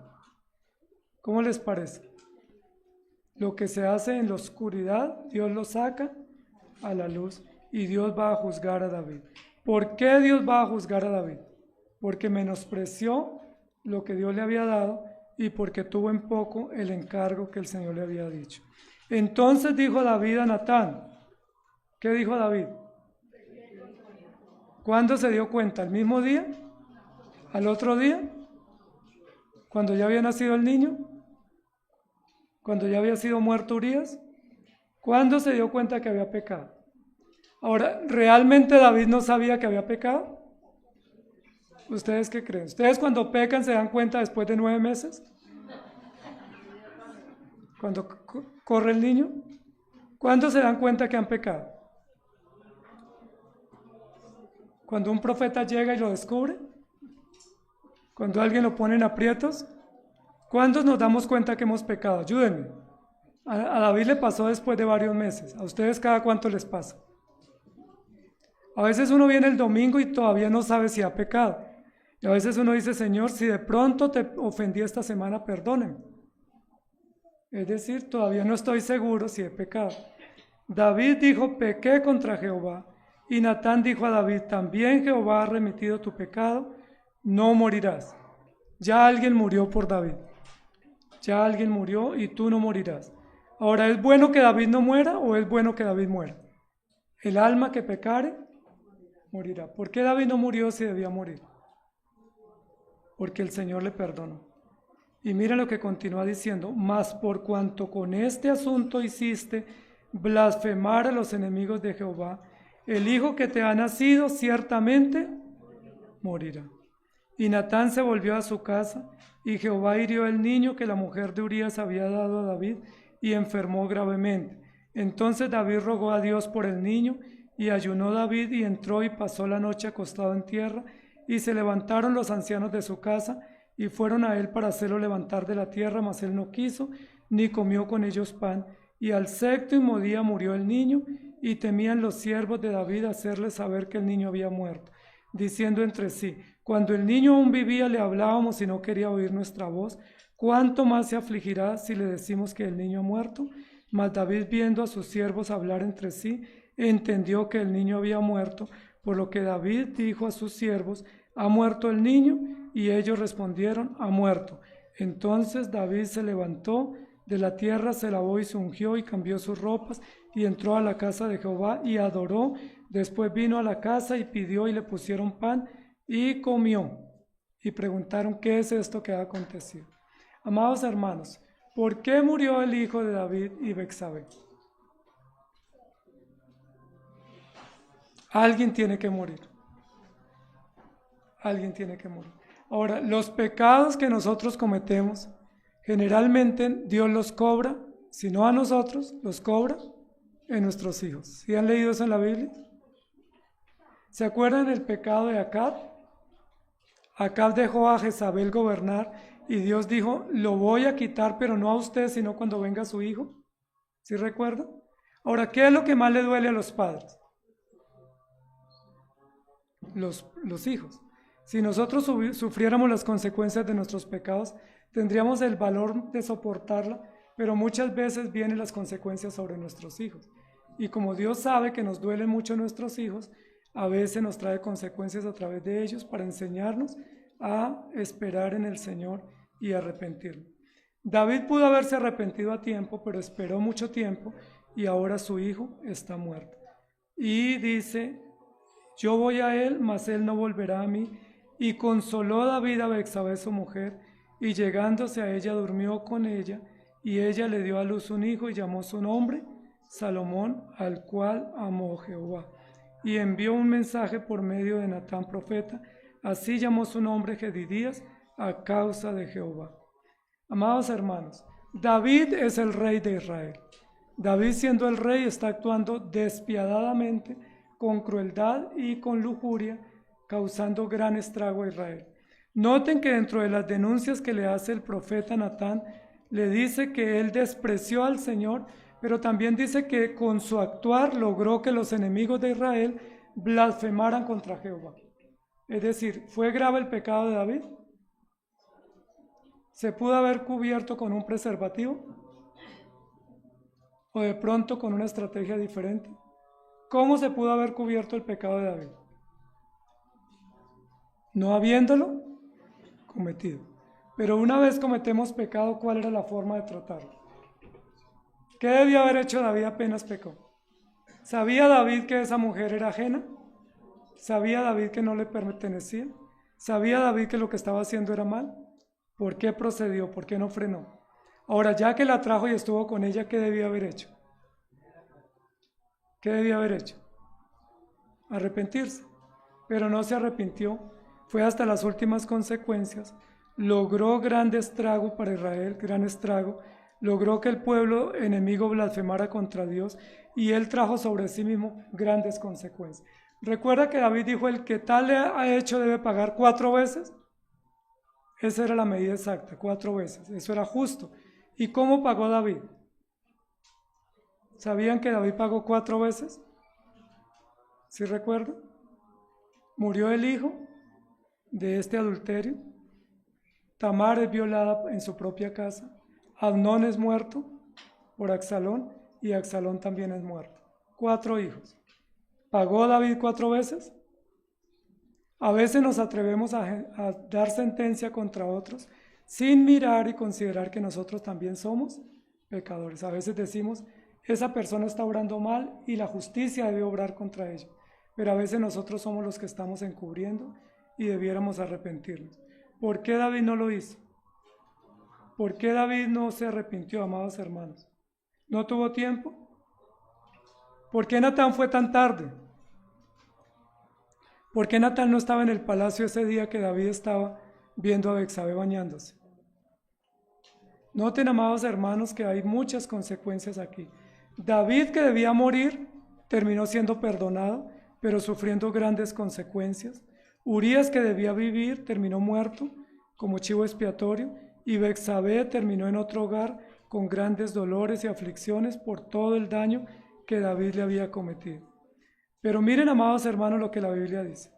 ¿Cómo les parece? Lo que se hace en la oscuridad, Dios lo saca a la luz, y Dios va a juzgar a David. ¿Por qué Dios va a juzgar a David? Porque menospreció lo que Dios le había dado y porque tuvo en poco el encargo que el Señor le había dicho. Entonces dijo David a Natán. ¿Qué dijo David? ¿Cuándo se dio cuenta? ¿El mismo día? ¿Al otro día? ¿Cuando ya había nacido el niño? ¿Cuando ya había sido muerto Urías? ¿Cuándo se dio cuenta que había pecado? Ahora, ¿realmente David no sabía que había pecado? ¿Ustedes qué creen? ¿Ustedes cuando pecan se dan cuenta después de 9 meses? ¿Cuando corre el niño? ¿Cuándo se dan cuenta que han pecado? ¿Cuando un profeta llega y lo descubre? ¿Cuando alguien lo pone en aprietos? ¿Cuándo nos damos cuenta que hemos pecado? Ayúdenme. A David le pasó después de varios meses. ¿A ustedes cada cuánto les pasa? A veces uno viene el domingo y todavía no sabe si ha pecado. Y a veces uno dice, Señor, si de pronto te ofendí esta semana, perdónenme. Es decir, todavía no estoy seguro si he pecado. David dijo, pequé contra Jehová. Y Natán dijo a David, también Jehová ha remitido tu pecado, no morirás. Ya alguien murió por David. Ya alguien murió y tú no morirás. Ahora, ¿es bueno que David no muera o es bueno que David muera? El alma que pecare, morirá. ¿Por qué David no murió si debía morir? Porque el Señor le perdonó. Y mira lo que continúa diciendo, mas por cuanto con este asunto hiciste blasfemar a los enemigos de Jehová, el hijo que te ha nacido ciertamente morirá. Y Natán se volvió a su casa, y Jehová hirió al niño que la mujer de Urías había dado a David, y enfermó gravemente. Entonces David rogó a Dios por el niño, y ayunó David, y entró y pasó la noche acostado en tierra, y se levantaron los ancianos de su casa, y fueron a él para hacerlo levantar de la tierra, mas él no quiso, ni comió con ellos pan. Y al 7º día murió el niño, y temían los siervos de David hacerle saber que el niño había muerto, diciendo entre sí, cuando el niño aún vivía le hablábamos y no quería oír nuestra voz, ¿cuánto más se afligirá si le decimos que el niño ha muerto? Mas David, viendo a sus siervos hablar entre sí, entendió que el niño había muerto, por lo que David dijo a sus siervos, ¿ha muerto el niño? Y ellos respondieron, ha muerto. Entonces David se levantó de la tierra, se lavó y se ungió y cambió sus ropas y entró a la casa de Jehová y adoró. Después vino a la casa y pidió y le pusieron pan y comió. Y preguntaron, ¿qué es esto que ha acontecido? Amados hermanos, ¿por qué murió el hijo de David y Betsabé? Alguien tiene que morir. Alguien tiene que morir. Ahora, los pecados que nosotros cometemos, generalmente Dios los cobra, si no a nosotros, los cobra en nuestros hijos. ¿Sí han leído eso en la Biblia? ¿Se acuerdan del pecado de Acab? Acab dejó a Jezabel gobernar y Dios dijo, lo voy a quitar, pero no a usted, sino cuando venga su hijo. ¿Sí recuerdan? Ahora, ¿qué es lo que más le duele a los padres? Los hijos. Si nosotros sufriéramos las consecuencias de nuestros pecados, tendríamos el valor de soportarla, pero muchas veces vienen las consecuencias sobre nuestros hijos. Y como Dios sabe que nos duelen mucho nuestros hijos, a veces nos trae consecuencias a través de ellos para enseñarnos a esperar en el Señor y arrepentirnos. David pudo haberse arrepentido a tiempo, pero esperó mucho tiempo y ahora su hijo está muerto. Y dice, yo voy a él, mas él no volverá a mí. Y consoló David a Betsabé su mujer, y llegándose a ella durmió con ella, y ella le dio a luz un hijo y llamó su nombre Salomón, al cual amó Jehová, y envió un mensaje por medio de Natán profeta. Así llamó su nombre Jedidías, a causa de Jehová. Amados hermanos, David es el rey de Israel. David, siendo el rey, está actuando despiadadamente, con crueldad y con lujuria, causando gran estrago a Israel. Noten que dentro de las denuncias que le hace el profeta Natán, le dice que él despreció al Señor, pero también dice que con su actuar logró que los enemigos de Israel blasfemaran contra Jehová. Es decir, ¿fue grave el pecado de David? ¿Se pudo haber cubierto con un preservativo? ¿O de pronto con una estrategia diferente? ¿Cómo se pudo haber cubierto el pecado de David? No habiéndolo cometido. Pero una vez cometemos pecado, ¿cuál era la forma de tratarlo? ¿Qué debía haber hecho David apenas pecó? ¿Sabía David que esa mujer era ajena? ¿Sabía David que no le pertenecía? ¿Sabía David que lo que estaba haciendo era mal? ¿Por qué procedió? ¿Por qué no frenó? Ahora, ya que la trajo y estuvo con ella, ¿qué debía haber hecho? ¿Qué debía haber hecho? Arrepentirse. Pero no se arrepintió, fue hasta las últimas consecuencias, logró gran estrago para Israel, gran estrago, logró que el pueblo enemigo blasfemara contra Dios y él trajo sobre sí mismo grandes consecuencias. ¿Recuerda que David dijo, el que tal le ha hecho debe pagar 4 veces? Esa era la medida exacta, 4 veces, eso era justo. ¿Y cómo pagó David? ¿Sabían que David pagó 4 veces? ¿Sí recuerdan? Murió el hijo de este adulterio, Tamar es violada en su propia casa, Amnón es muerto por Absalón y Absalón también es muerto. 4 hijos. ¿Pagó David 4 veces? A veces nos atrevemos a dar sentencia contra otros sin mirar y considerar que nosotros también somos pecadores. A veces decimos, esa persona está obrando mal y la justicia debe obrar contra ella. Pero a veces nosotros somos los que estamos encubriendo y debiéramos arrepentirnos. ¿Por qué David no lo hizo? ¿Por qué David no se arrepintió, amados hermanos? ¿No tuvo tiempo? ¿Por qué Natán fue tan tarde? ¿Por qué Natán no estaba en el palacio ese día que David estaba viendo a Betsabé bañándose? Noten, amados hermanos, que hay muchas consecuencias aquí. David, que debía morir, terminó siendo perdonado, pero sufriendo grandes consecuencias. Urías, que debía vivir, terminó muerto como chivo expiatorio, y Betsabé terminó en otro hogar con grandes dolores y aflicciones por todo el daño que David le había cometido. Pero miren, amados hermanos, lo que la Biblia dice.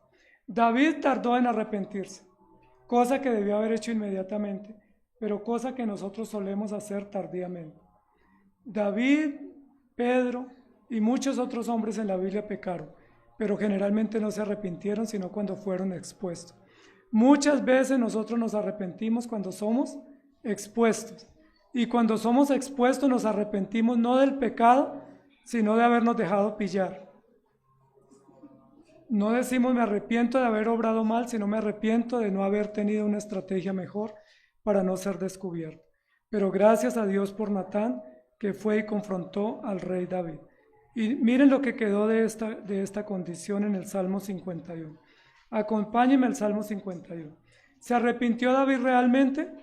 David tardó en arrepentirse, cosa que debió haber hecho inmediatamente, pero cosa que nosotros solemos hacer tardíamente. David, Pedro y muchos otros hombres en la Biblia pecaron, pero generalmente no se arrepintieron, sino cuando fueron expuestos. Muchas veces nosotros nos arrepentimos cuando somos expuestos. Y cuando somos expuestos nos arrepentimos no del pecado, sino de habernos dejado pillar. No decimos me arrepiento de haber obrado mal, sino me arrepiento de no haber tenido una estrategia mejor para no ser descubierto. Pero gracias a Dios por Natán, que fue y confrontó al rey David. Y miren lo que quedó de esta condición en el Salmo 51. Acompáñenme al Salmo 51. ¿Se arrepintió David realmente?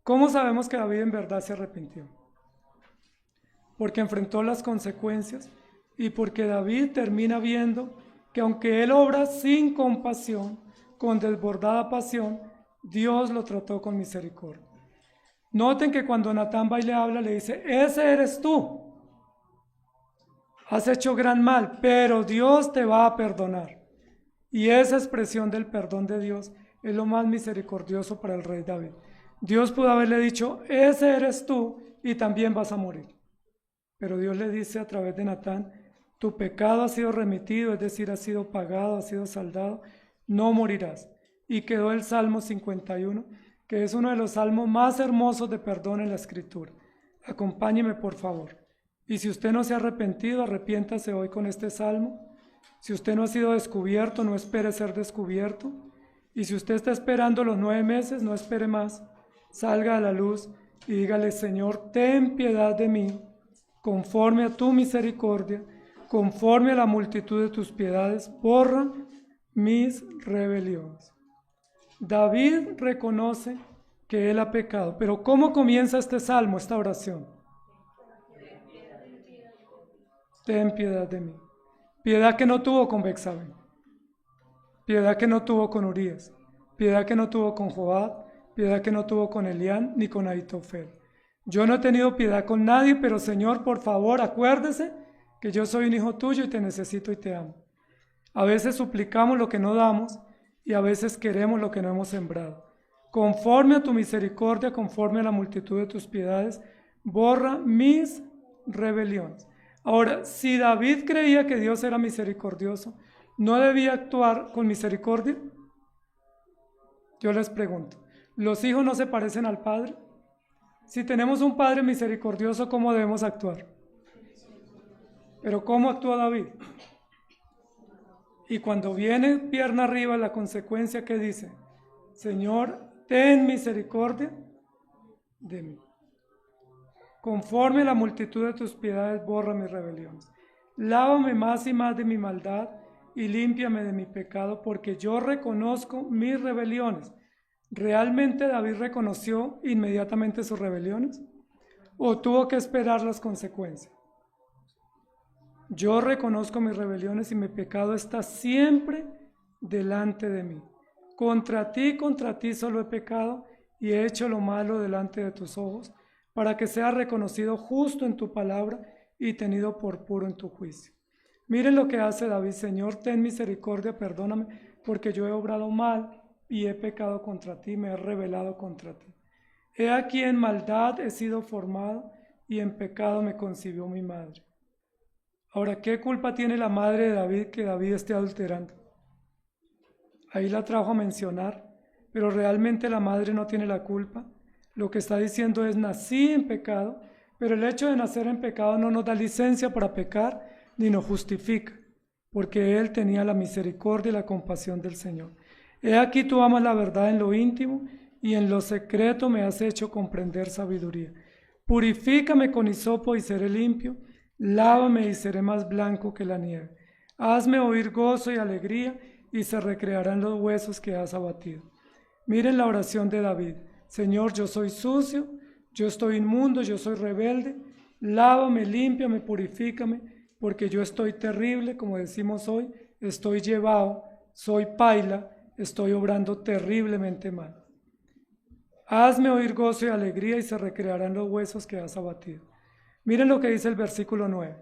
¿Cómo sabemos que David en verdad se arrepintió? Porque enfrentó las consecuencias y porque David termina viendo que aunque él obra sin compasión, con desbordada pasión, Dios lo trató con misericordia. Noten que cuando Natán va y le habla, le dice, ese eres tú. Has hecho gran mal, pero Dios te va a perdonar. Y esa expresión del perdón de Dios es lo más misericordioso para el rey David. Dios pudo haberle dicho, ese eres tú y también vas a morir. Pero Dios le dice a través de Natán, tu pecado ha sido remitido, es decir, ha sido pagado, ha sido saldado, no morirás. Y quedó el Salmo 51, que es uno de los salmos más hermosos de perdón en la Escritura. Acompáñeme, por favor. Y si usted no se ha arrepentido, arrepiéntase hoy con este salmo. Si usted no ha sido descubierto, no espere ser descubierto. Y si usted está esperando los 9 meses, no espere más. Salga a la luz y dígale, Señor, ten piedad de mí. conforme a tu misericordia, conforme a la multitud de tus piedades, borra mis rebeliones. David reconoce que él ha pecado, pero ¿cómo comienza este salmo, esta oración? Ten piedad de mí. Piedad que no tuvo con Betsabé, piedad que no tuvo con Urías, piedad que no tuvo con Joab, piedad que no tuvo con Elián ni con Ahitofel. Yo no he tenido piedad con nadie, pero Señor, por favor, acuérdese que yo soy un hijo tuyo y te necesito y te amo. A veces suplicamos lo que no damos y a veces queremos lo que no hemos sembrado. Conforme a tu misericordia, conforme a la multitud de tus piedades, borra mis rebeliones. Ahora, si David creía que Dios era misericordioso, ¿no debía actuar con misericordia? Yo les pregunto, ¿los hijos no se parecen al Padre? Si tenemos un Padre misericordioso, ¿cómo debemos actuar? Pero ¿cómo actuó David? Y cuando viene pierna arriba la consecuencia, ¿qué dice? Señor, ten misericordia de mí. Conforme a la multitud de tus piedades, borra mis rebeliones. Lávame más y más de mi maldad y límpiame de mi pecado, porque yo reconozco mis rebeliones. ¿Realmente David reconoció inmediatamente sus rebeliones? ¿O tuvo que esperar las consecuencias? Yo reconozco mis rebeliones y mi pecado está siempre delante de mí. Contra ti solo he pecado y he hecho lo malo delante de tus ojos, para que sea reconocido justo en tu palabra y tenido por puro en tu juicio. Miren lo que hace David: Señor, ten misericordia, perdóname, porque yo he obrado mal y he pecado contra ti, me he rebelado contra ti. He aquí en maldad he sido formado y en pecado me concibió mi madre. Ahora, ¿qué culpa tiene la madre de David que David esté adulterando? Ahí la trajo a mencionar, pero realmente la madre no tiene la culpa. Lo que está diciendo es: nací en pecado, pero el hecho de nacer en pecado no nos da licencia para pecar ni nos justifica, porque Él tenía la misericordia y la compasión del Señor. He aquí tú amas la verdad en lo íntimo y en lo secreto me has hecho comprender sabiduría. Purifícame con hisopo y seré limpio, lávame y seré más blanco que la nieve. Hazme oír gozo y alegría y se recrearán los huesos que has abatido. Miren la oración de David: Señor, yo soy sucio, yo estoy inmundo, yo soy rebelde, lávame, límpiame, purifícame, porque yo estoy terrible, como decimos hoy, estoy llevado, soy paila, estoy obrando terriblemente mal. Hazme oír gozo y alegría y se recrearán los huesos que has abatido. Miren lo que dice el versículo 9.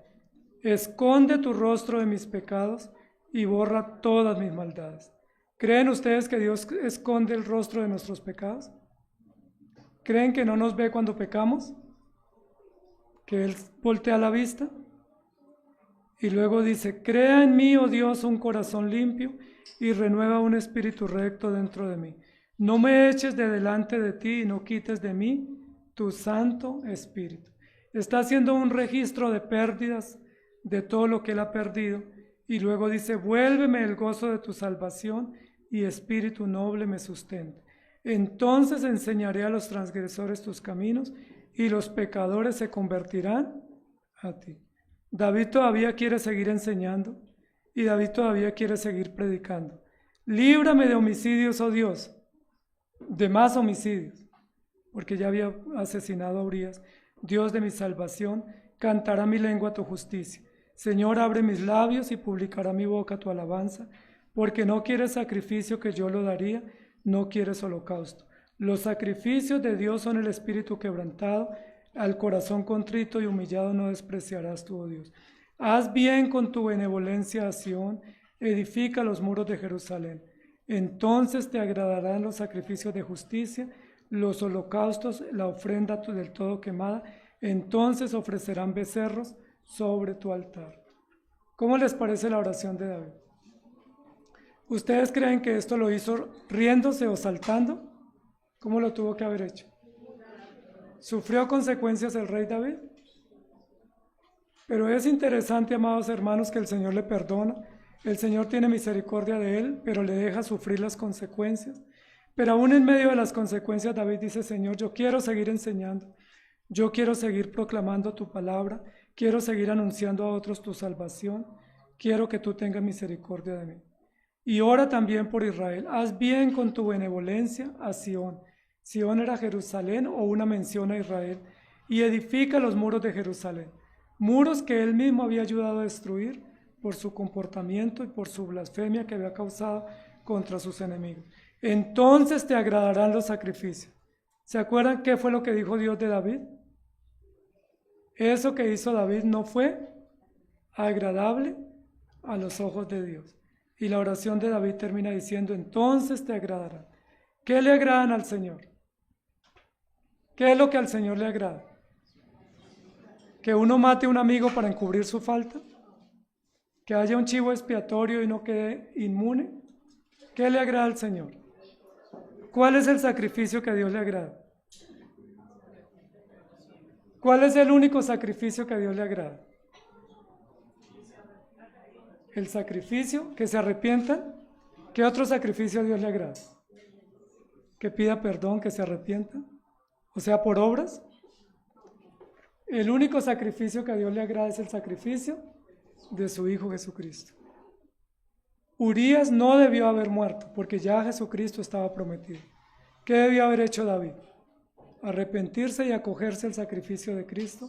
Esconde tu rostro de mis pecados y borra todas mis maldades. ¿Creen ustedes que Dios esconde el rostro de nuestros pecados? ¿Creen que no nos ve cuando pecamos? ¿Que Él voltea la vista? Y luego dice: crea en mí, oh Dios, un corazón limpio y renueva un espíritu recto dentro de mí. No me eches de delante de ti y no quites de mí tu Santo Espíritu. Está haciendo un registro de pérdidas, de todo lo que Él ha perdido. Y luego dice: vuélveme el gozo de tu salvación y espíritu noble me sustente. Entonces enseñaré a los transgresores tus caminos y los pecadores se convertirán a ti. David todavía quiere seguir enseñando y David todavía quiere seguir predicando. Líbrame de homicidios, oh Dios, de más homicidios, porque ya había asesinado a Urías. Dios de mi salvación, cantará mi lengua tu justicia. Señor, abre mis labios y publicará mi boca tu alabanza, porque no quieres sacrificio que yo lo daría, no quieres holocausto. Los sacrificios de Dios son el espíritu quebrantado, al corazón contrito y humillado no despreciarás tú, oh Dios. Haz bien con tu benevolencia a Sión, edifica los muros de Jerusalén. Entonces te agradarán los sacrificios de justicia, los holocaustos, la ofrenda del todo quemada. Entonces ofrecerán becerros sobre tu altar. ¿Cómo les parece la oración de David? ¿Ustedes creen que esto lo hizo riéndose o saltando? ¿Cómo lo tuvo que haber hecho? ¿Sufrió consecuencias el rey David? Pero es interesante, amados hermanos, que el Señor le perdona. El Señor tiene misericordia de él, pero le deja sufrir las consecuencias. Pero aún en medio de las consecuencias, David dice: Señor, yo quiero seguir enseñando. Yo quiero seguir proclamando tu palabra. quiero seguir anunciando a otros tu salvación, quiero que tú tengas misericordia de mí. Y ora también por Israel, haz bien con tu benevolencia a Sión. Sión era Jerusalén o una mención a Israel, y edifica los muros de Jerusalén, muros que él mismo había ayudado a destruir por su comportamiento y por su blasfemia que había causado contra sus enemigos. Entonces te agradarán los sacrificios. ¿Se acuerdan qué fue lo que dijo Dios de David? Eso que hizo David no fue agradable a los ojos de Dios. Y la oración de David termina diciendo, entonces te agradarán. ¿Qué le agradan al Señor? ¿Qué es lo que al Señor le agrada? ¿Que uno mate a un amigo para encubrir su falta? ¿Que haya un chivo expiatorio y no quede inmune? ¿Qué le agrada al Señor? ¿Cuál es el sacrificio que a Dios le agrada? ¿Cuál es el único sacrificio que a Dios le agrada? El sacrificio, que se arrepientan. ¿Qué otro sacrificio a Dios le agrada? Que pida perdón, que se arrepientan. O sea, por obras. El único sacrificio que a Dios le agrada es el sacrificio de su Hijo Jesucristo. Urías no debió haber muerto, porque ya Jesucristo estaba prometido. ¿Qué debió haber hecho David? Arrepentirse y acogerse al sacrificio de Cristo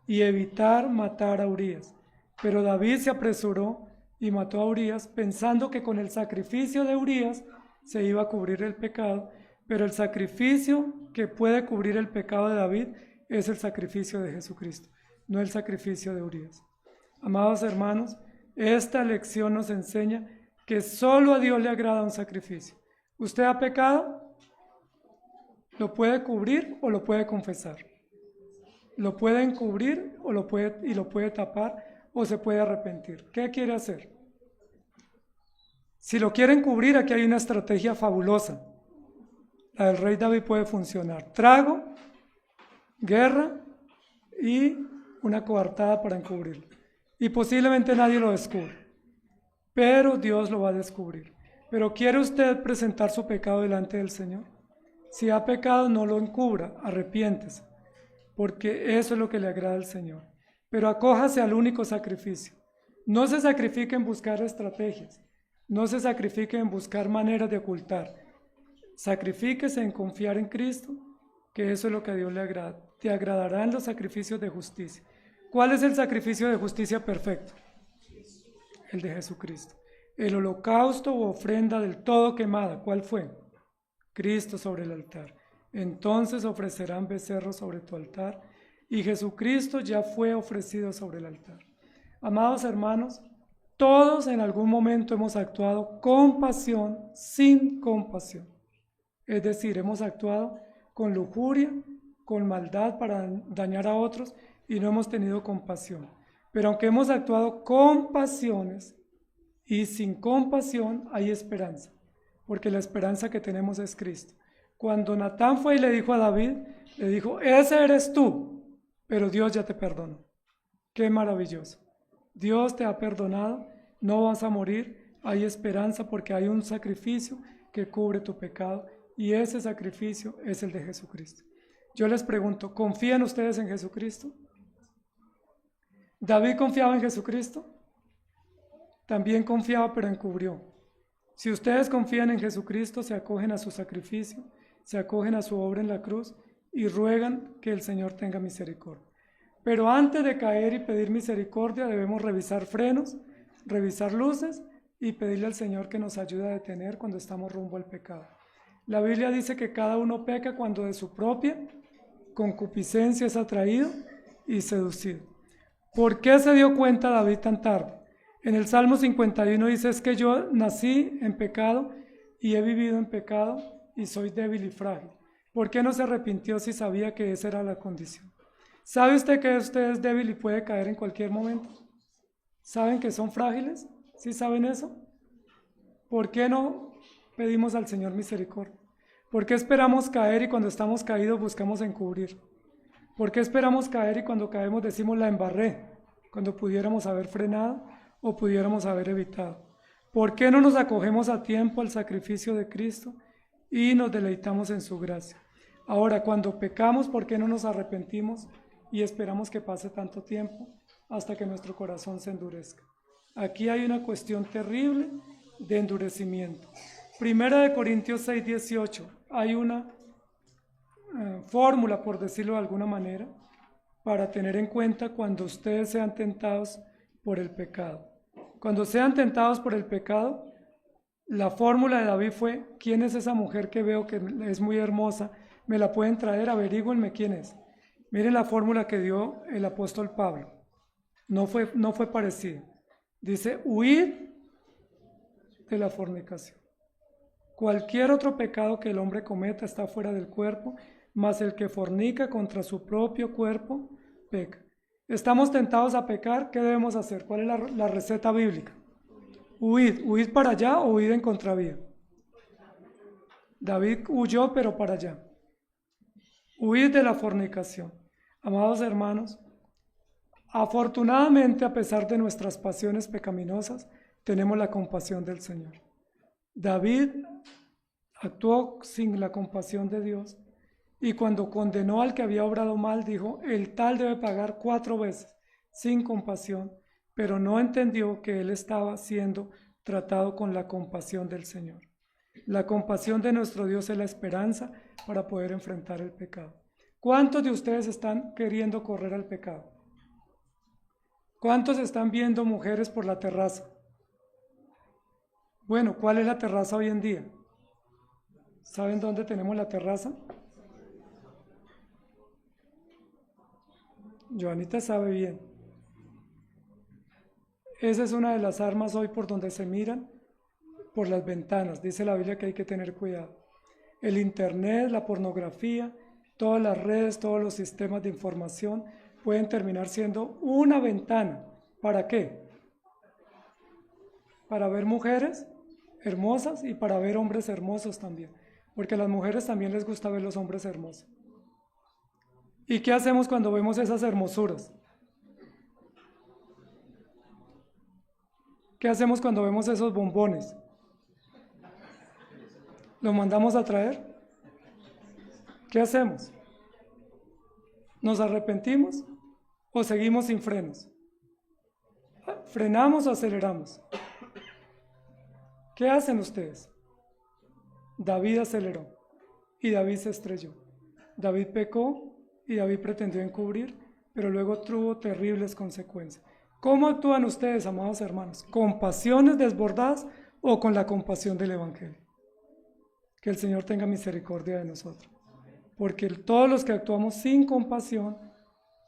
y evitar matar a Urías. Pero David se apresuró y mató a Urías pensando que con el sacrificio de Urías se iba a cubrir el pecado, pero el sacrificio que puede cubrir el pecado de David es el sacrificio de Jesucristo, no el sacrificio de Urías. Amados hermanos, esta lección nos enseña que solo a Dios le agrada un sacrificio. ¿Usted ha pecado? ¿Lo puede cubrir o lo puede confesar? ¿Lo puede encubrir o lo puede tapar o se puede arrepentir? ¿Qué quiere hacer? Si lo quieren cubrir, aquí hay una estrategia fabulosa. La del rey David puede funcionar. Trago, guerra y una coartada para encubrirlo. Y posiblemente nadie lo descubre, pero Dios lo va a descubrir. Pero ¿quiere usted presentar su pecado delante del Señor? Si ha pecado, no lo encubra, arrepiéntese, porque eso es lo que le agrada al Señor. Pero acójase al único sacrificio. No se sacrifique en buscar estrategias, no se sacrifique en buscar maneras de ocultar. Sacrifíquese en confiar en Cristo, que eso es lo que a Dios le agrada. Te agradarán los sacrificios de justicia. ¿Cuál es el sacrificio de justicia perfecto? El de Jesucristo. El holocausto u ofrenda del todo quemada, ¿cuál fue? Cristo sobre el altar. Entonces ofrecerán becerros sobre tu altar, y Jesucristo ya fue ofrecido sobre el altar. Amados hermanos, todos en algún momento hemos actuado con pasión, sin compasión. Es decir, hemos actuado con lujuria, con maldad para dañar a otros, y no hemos tenido compasión. Pero aunque hemos actuado con pasiones y sin compasión, hay esperanza, porque la esperanza que tenemos es Cristo. Cuando Natán fue y le dijo a David, le dijo, ese eres tú, pero Dios ya te perdonó. Qué maravilloso. Dios te ha perdonado, no vas a morir, hay esperanza porque hay un sacrificio que cubre tu pecado y ese sacrificio es el de Jesucristo. Yo les pregunto, ¿confían ustedes en Jesucristo? ¿David confiaba en Jesucristo? También confiaba, pero encubrió. Si ustedes confían en Jesucristo, se acogen a su sacrificio, se acogen a su obra en la cruz y ruegan que el Señor tenga misericordia. Pero antes de caer y pedir misericordia, debemos revisar frenos, revisar luces y pedirle al Señor que nos ayude a detener cuando estamos rumbo al pecado. La Biblia dice que cada uno peca cuando de su propia concupiscencia es atraído y seducido. ¿Por qué se dio cuenta David tan tarde? En el Salmo 51 dice, es que yo nací en pecado y he vivido en pecado y soy débil y frágil. ¿Por qué no se arrepintió si sabía que esa era la condición? ¿Sabe usted que usted es débil y puede caer en cualquier momento? ¿Saben que son frágiles? ¿Sí saben eso? ¿Por qué no pedimos al Señor misericordia? ¿Por qué esperamos caer y cuando estamos caídos buscamos encubrir? ¿Por qué esperamos caer y cuando caemos decimos la embarré, cuando pudiéramos haber frenado o pudiéramos haber evitado? ¿Por qué no nos acogemos a tiempo al sacrificio de Cristo y nos deleitamos en su gracia? Ahora, cuando pecamos, ¿por qué no nos arrepentimos y esperamos que pase tanto tiempo hasta que nuestro corazón se endurezca. Aquí hay una cuestión terrible de endurecimiento. Primera de Corintios 6:18, hay una fórmula, por decirlo de alguna manera, para tener en cuenta cuando ustedes sean tentados por el pecado. Cuando sean tentados por el pecado, la fórmula de David fue: ¿quién es esa mujer que veo que es muy hermosa? ¿Me la pueden traer? Averígüenme quién es. Miren la fórmula que dio el apóstol Pablo. No fue parecida. Dice: huid de la fornicación. Cualquier otro pecado que el hombre cometa está fuera del cuerpo, mas el que fornica contra su propio cuerpo peca. ¿Estamos tentados a pecar? ¿Qué debemos hacer? ¿Cuál es la receta bíblica? Huid para allá o huid en contravía. David huyó, pero para allá. Huid de la fornicación. Amados hermanos, afortunadamente, a pesar de nuestras pasiones pecaminosas, tenemos la compasión del Señor. David actuó sin la compasión de Dios, y cuando condenó al que había obrado mal, dijo: el tal debe pagar 4 veces, sin compasión, pero no entendió que él estaba siendo tratado con la compasión del Señor. La compasión de nuestro Dios es la esperanza para poder enfrentar el pecado. ¿Cuántos de ustedes están queriendo correr al pecado? ¿Cuántos están viendo mujeres por la terraza? Bueno, ¿cuál es la terraza hoy en día? ¿Saben dónde tenemos la terraza? Joanita sabe bien. Esa es una de las armas hoy por donde se miran, por las ventanas. Dice la Biblia que hay que tener cuidado. El internet, la pornografía, todas las redes, todos los sistemas de información pueden terminar siendo una ventana. ¿Para qué? Para ver mujeres hermosas y para ver hombres hermosos también. Porque a las mujeres también les gusta ver los hombres hermosos. ¿Y qué hacemos cuando vemos esas hermosuras? ¿Qué hacemos cuando vemos esos bombones? ¿Los mandamos a traer? ¿Qué hacemos? ¿Nos arrepentimos o seguimos sin frenos? ¿Frenamos o aceleramos? ¿Qué hacen ustedes? David aceleró y David se estrelló. David pecó y David pretendió encubrir, pero luego tuvo terribles consecuencias. ¿Cómo actúan ustedes, amados hermanos? ¿Con pasiones desbordadas o con la compasión del Evangelio? Que el Señor tenga misericordia de nosotros. Porque todos los que actuamos sin compasión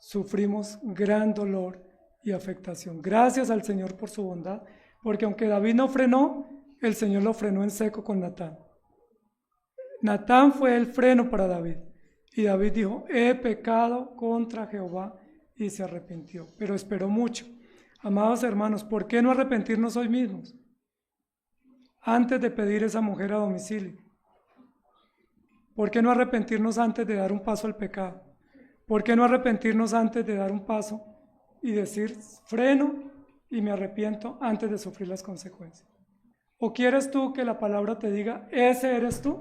sufrimos gran dolor y afectación. Gracias al Señor por su bondad, porque aunque David no frenó, el Señor lo frenó en seco con Natán. Natán fue el freno para David. Y David dijo: he pecado contra Jehová, y se arrepintió. Pero esperó mucho. Amados hermanos, ¿por qué no arrepentirnos hoy mismos? Antes de pedir esa mujer a domicilio. ¿Por qué no arrepentirnos antes de dar un paso al pecado? ¿Por qué no arrepentirnos antes de dar un paso y decir: freno y me arrepiento antes de sufrir las consecuencias? ¿O quieres tú que la palabra te diga: ese eres tú?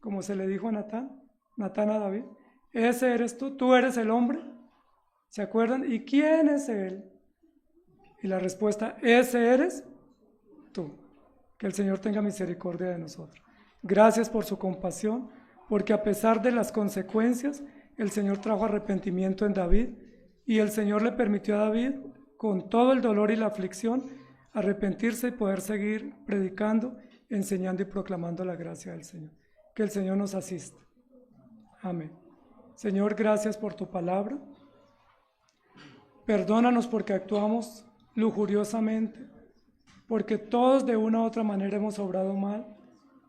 Como se le dijo a Natán a David: ese eres tú eres el hombre. ¿Se acuerdan? ¿Y quién es él? Y la respuesta: ese eres tú. Que el Señor tenga misericordia de nosotros. Gracias por su compasión, porque a pesar de las consecuencias, el Señor trajo arrepentimiento en David, y el Señor le permitió a David, con todo el dolor y la aflicción, arrepentirse y poder seguir predicando, enseñando y proclamando la gracia del Señor. Que el Señor nos asista. Amén. Señor, gracias por tu palabra. Perdónanos porque actuamos lujuriosamente, porque todos de una u otra manera hemos obrado mal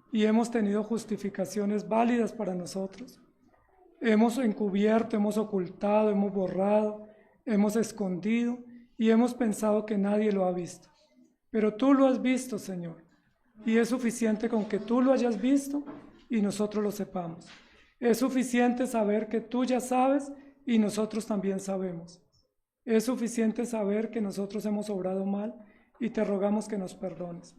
y hemos tenido justificaciones válidas para nosotros. Hemos encubierto, hemos ocultado, hemos borrado, hemos escondido y hemos pensado que nadie lo ha visto. Pero tú lo has visto, Señor, y es suficiente con que tú lo hayas visto y nosotros lo sepamos. Es suficiente saber que tú ya sabes y nosotros también sabemos. Es suficiente saber que nosotros hemos obrado mal y te rogamos que nos perdones.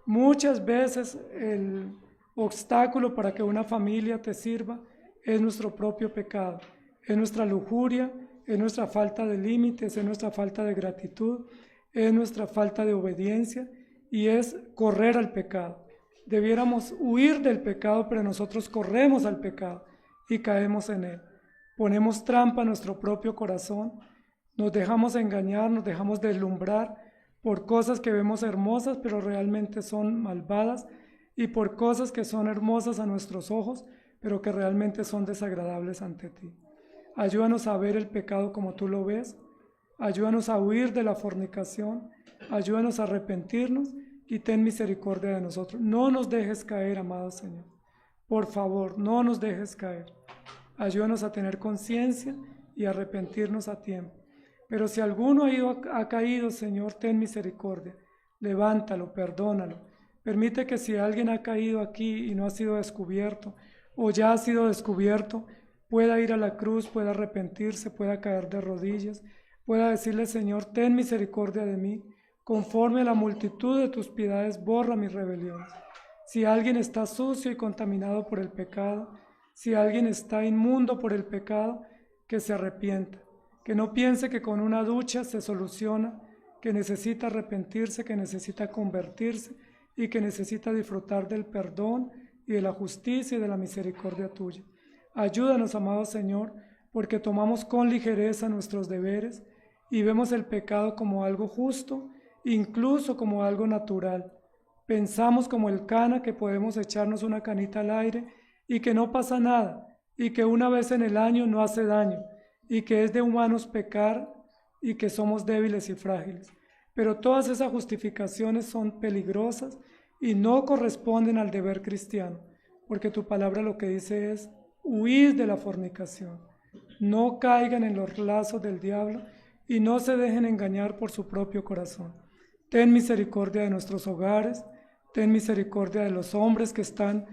Muchas veces el obstáculo para que una familia te sirva es nuestro propio pecado, es nuestra lujuria, es nuestra falta de límites, es nuestra falta de gratitud, es nuestra falta de obediencia y es correr al pecado. Debiéramos huir del pecado, pero nosotros corremos al pecado y caemos en él. Ponemos trampa a nuestro propio corazón, nos dejamos engañar, nos dejamos deslumbrar por cosas que vemos hermosas, pero realmente son malvadas, y por cosas que son hermosas a nuestros ojos, pero que realmente son desagradables ante ti. Ayúdanos a ver el pecado como tú lo ves, ayúdanos a huir de la fornicación, ayúdanos a arrepentirnos y ten misericordia de nosotros. No nos dejes caer, amado Señor. Por favor, no nos dejes caer. Ayúdanos a tener conciencia y arrepentirnos a tiempo. Pero si alguno ha caído, Señor, ten misericordia. Levántalo, perdónalo. Permite que si alguien ha caído aquí y no ha sido descubierto, o ya ha sido descubierto, pueda ir a la cruz, pueda arrepentirse, pueda caer de rodillas, pueda decirle, Señor, ten misericordia de mí. Conforme a la multitud de tus piedades, borra mis rebeliones. Si alguien está sucio y contaminado por el pecado, si alguien está inmundo por el pecado, que se arrepienta, que no piense que con una ducha se soluciona, que necesita arrepentirse, que necesita convertirse y que necesita disfrutar del perdón y de la justicia y de la misericordia tuya. Ayúdanos, amado Señor, porque tomamos con ligereza nuestros deberes y vemos el pecado como algo justo, incluso como algo natural. Pensamos como el Cana que podemos echarnos una canita al aire y que no pasa nada, y que una vez en el año no hace daño, y que es de humanos pecar y que somos débiles y frágiles. Pero todas esas justificaciones son peligrosas y no corresponden al deber cristiano, porque tu palabra lo que dice es: huid de la fornicación, no caigan en los lazos del diablo y no se dejen engañar por su propio corazón. Ten misericordia de nuestros hogares, ten misericordia de los hombres que están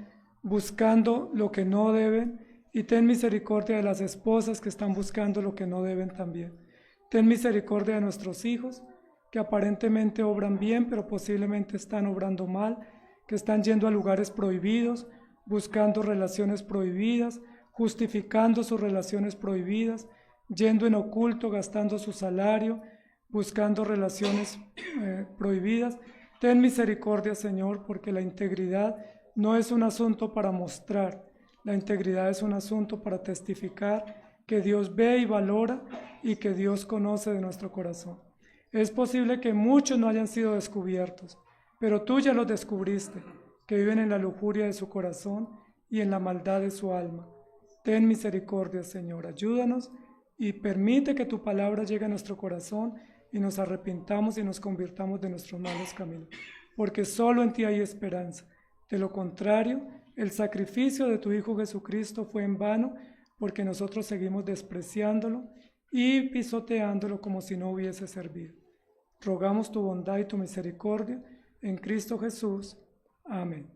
buscando lo que no deben, y ten misericordia de las esposas que están buscando lo que no deben también. Ten misericordia de nuestros hijos, que aparentemente obran bien, pero posiblemente están obrando mal, que están yendo a lugares prohibidos, buscando relaciones prohibidas, justificando sus relaciones prohibidas, yendo en oculto, gastando su salario, buscando relaciones prohibidas. Ten misericordia, Señor, porque la integridad no es un asunto para mostrar, la integridad es un asunto para testificar que Dios ve y valora y que Dios conoce de nuestro corazón. Es posible que muchos no hayan sido descubiertos, pero tú ya los descubriste, que viven en la lujuria de su corazón y en la maldad de su alma. Ten misericordia, Señor, ayúdanos y permite que tu palabra llegue a nuestro corazón y nos arrepintamos y nos convirtamos de nuestros malos caminos, porque solo en ti hay esperanza. De lo contrario, el sacrificio de tu Hijo Jesucristo fue en vano, porque nosotros seguimos despreciándolo y pisoteándolo como si no hubiese servido. Rogamos tu bondad y tu misericordia en Cristo Jesús. Amén.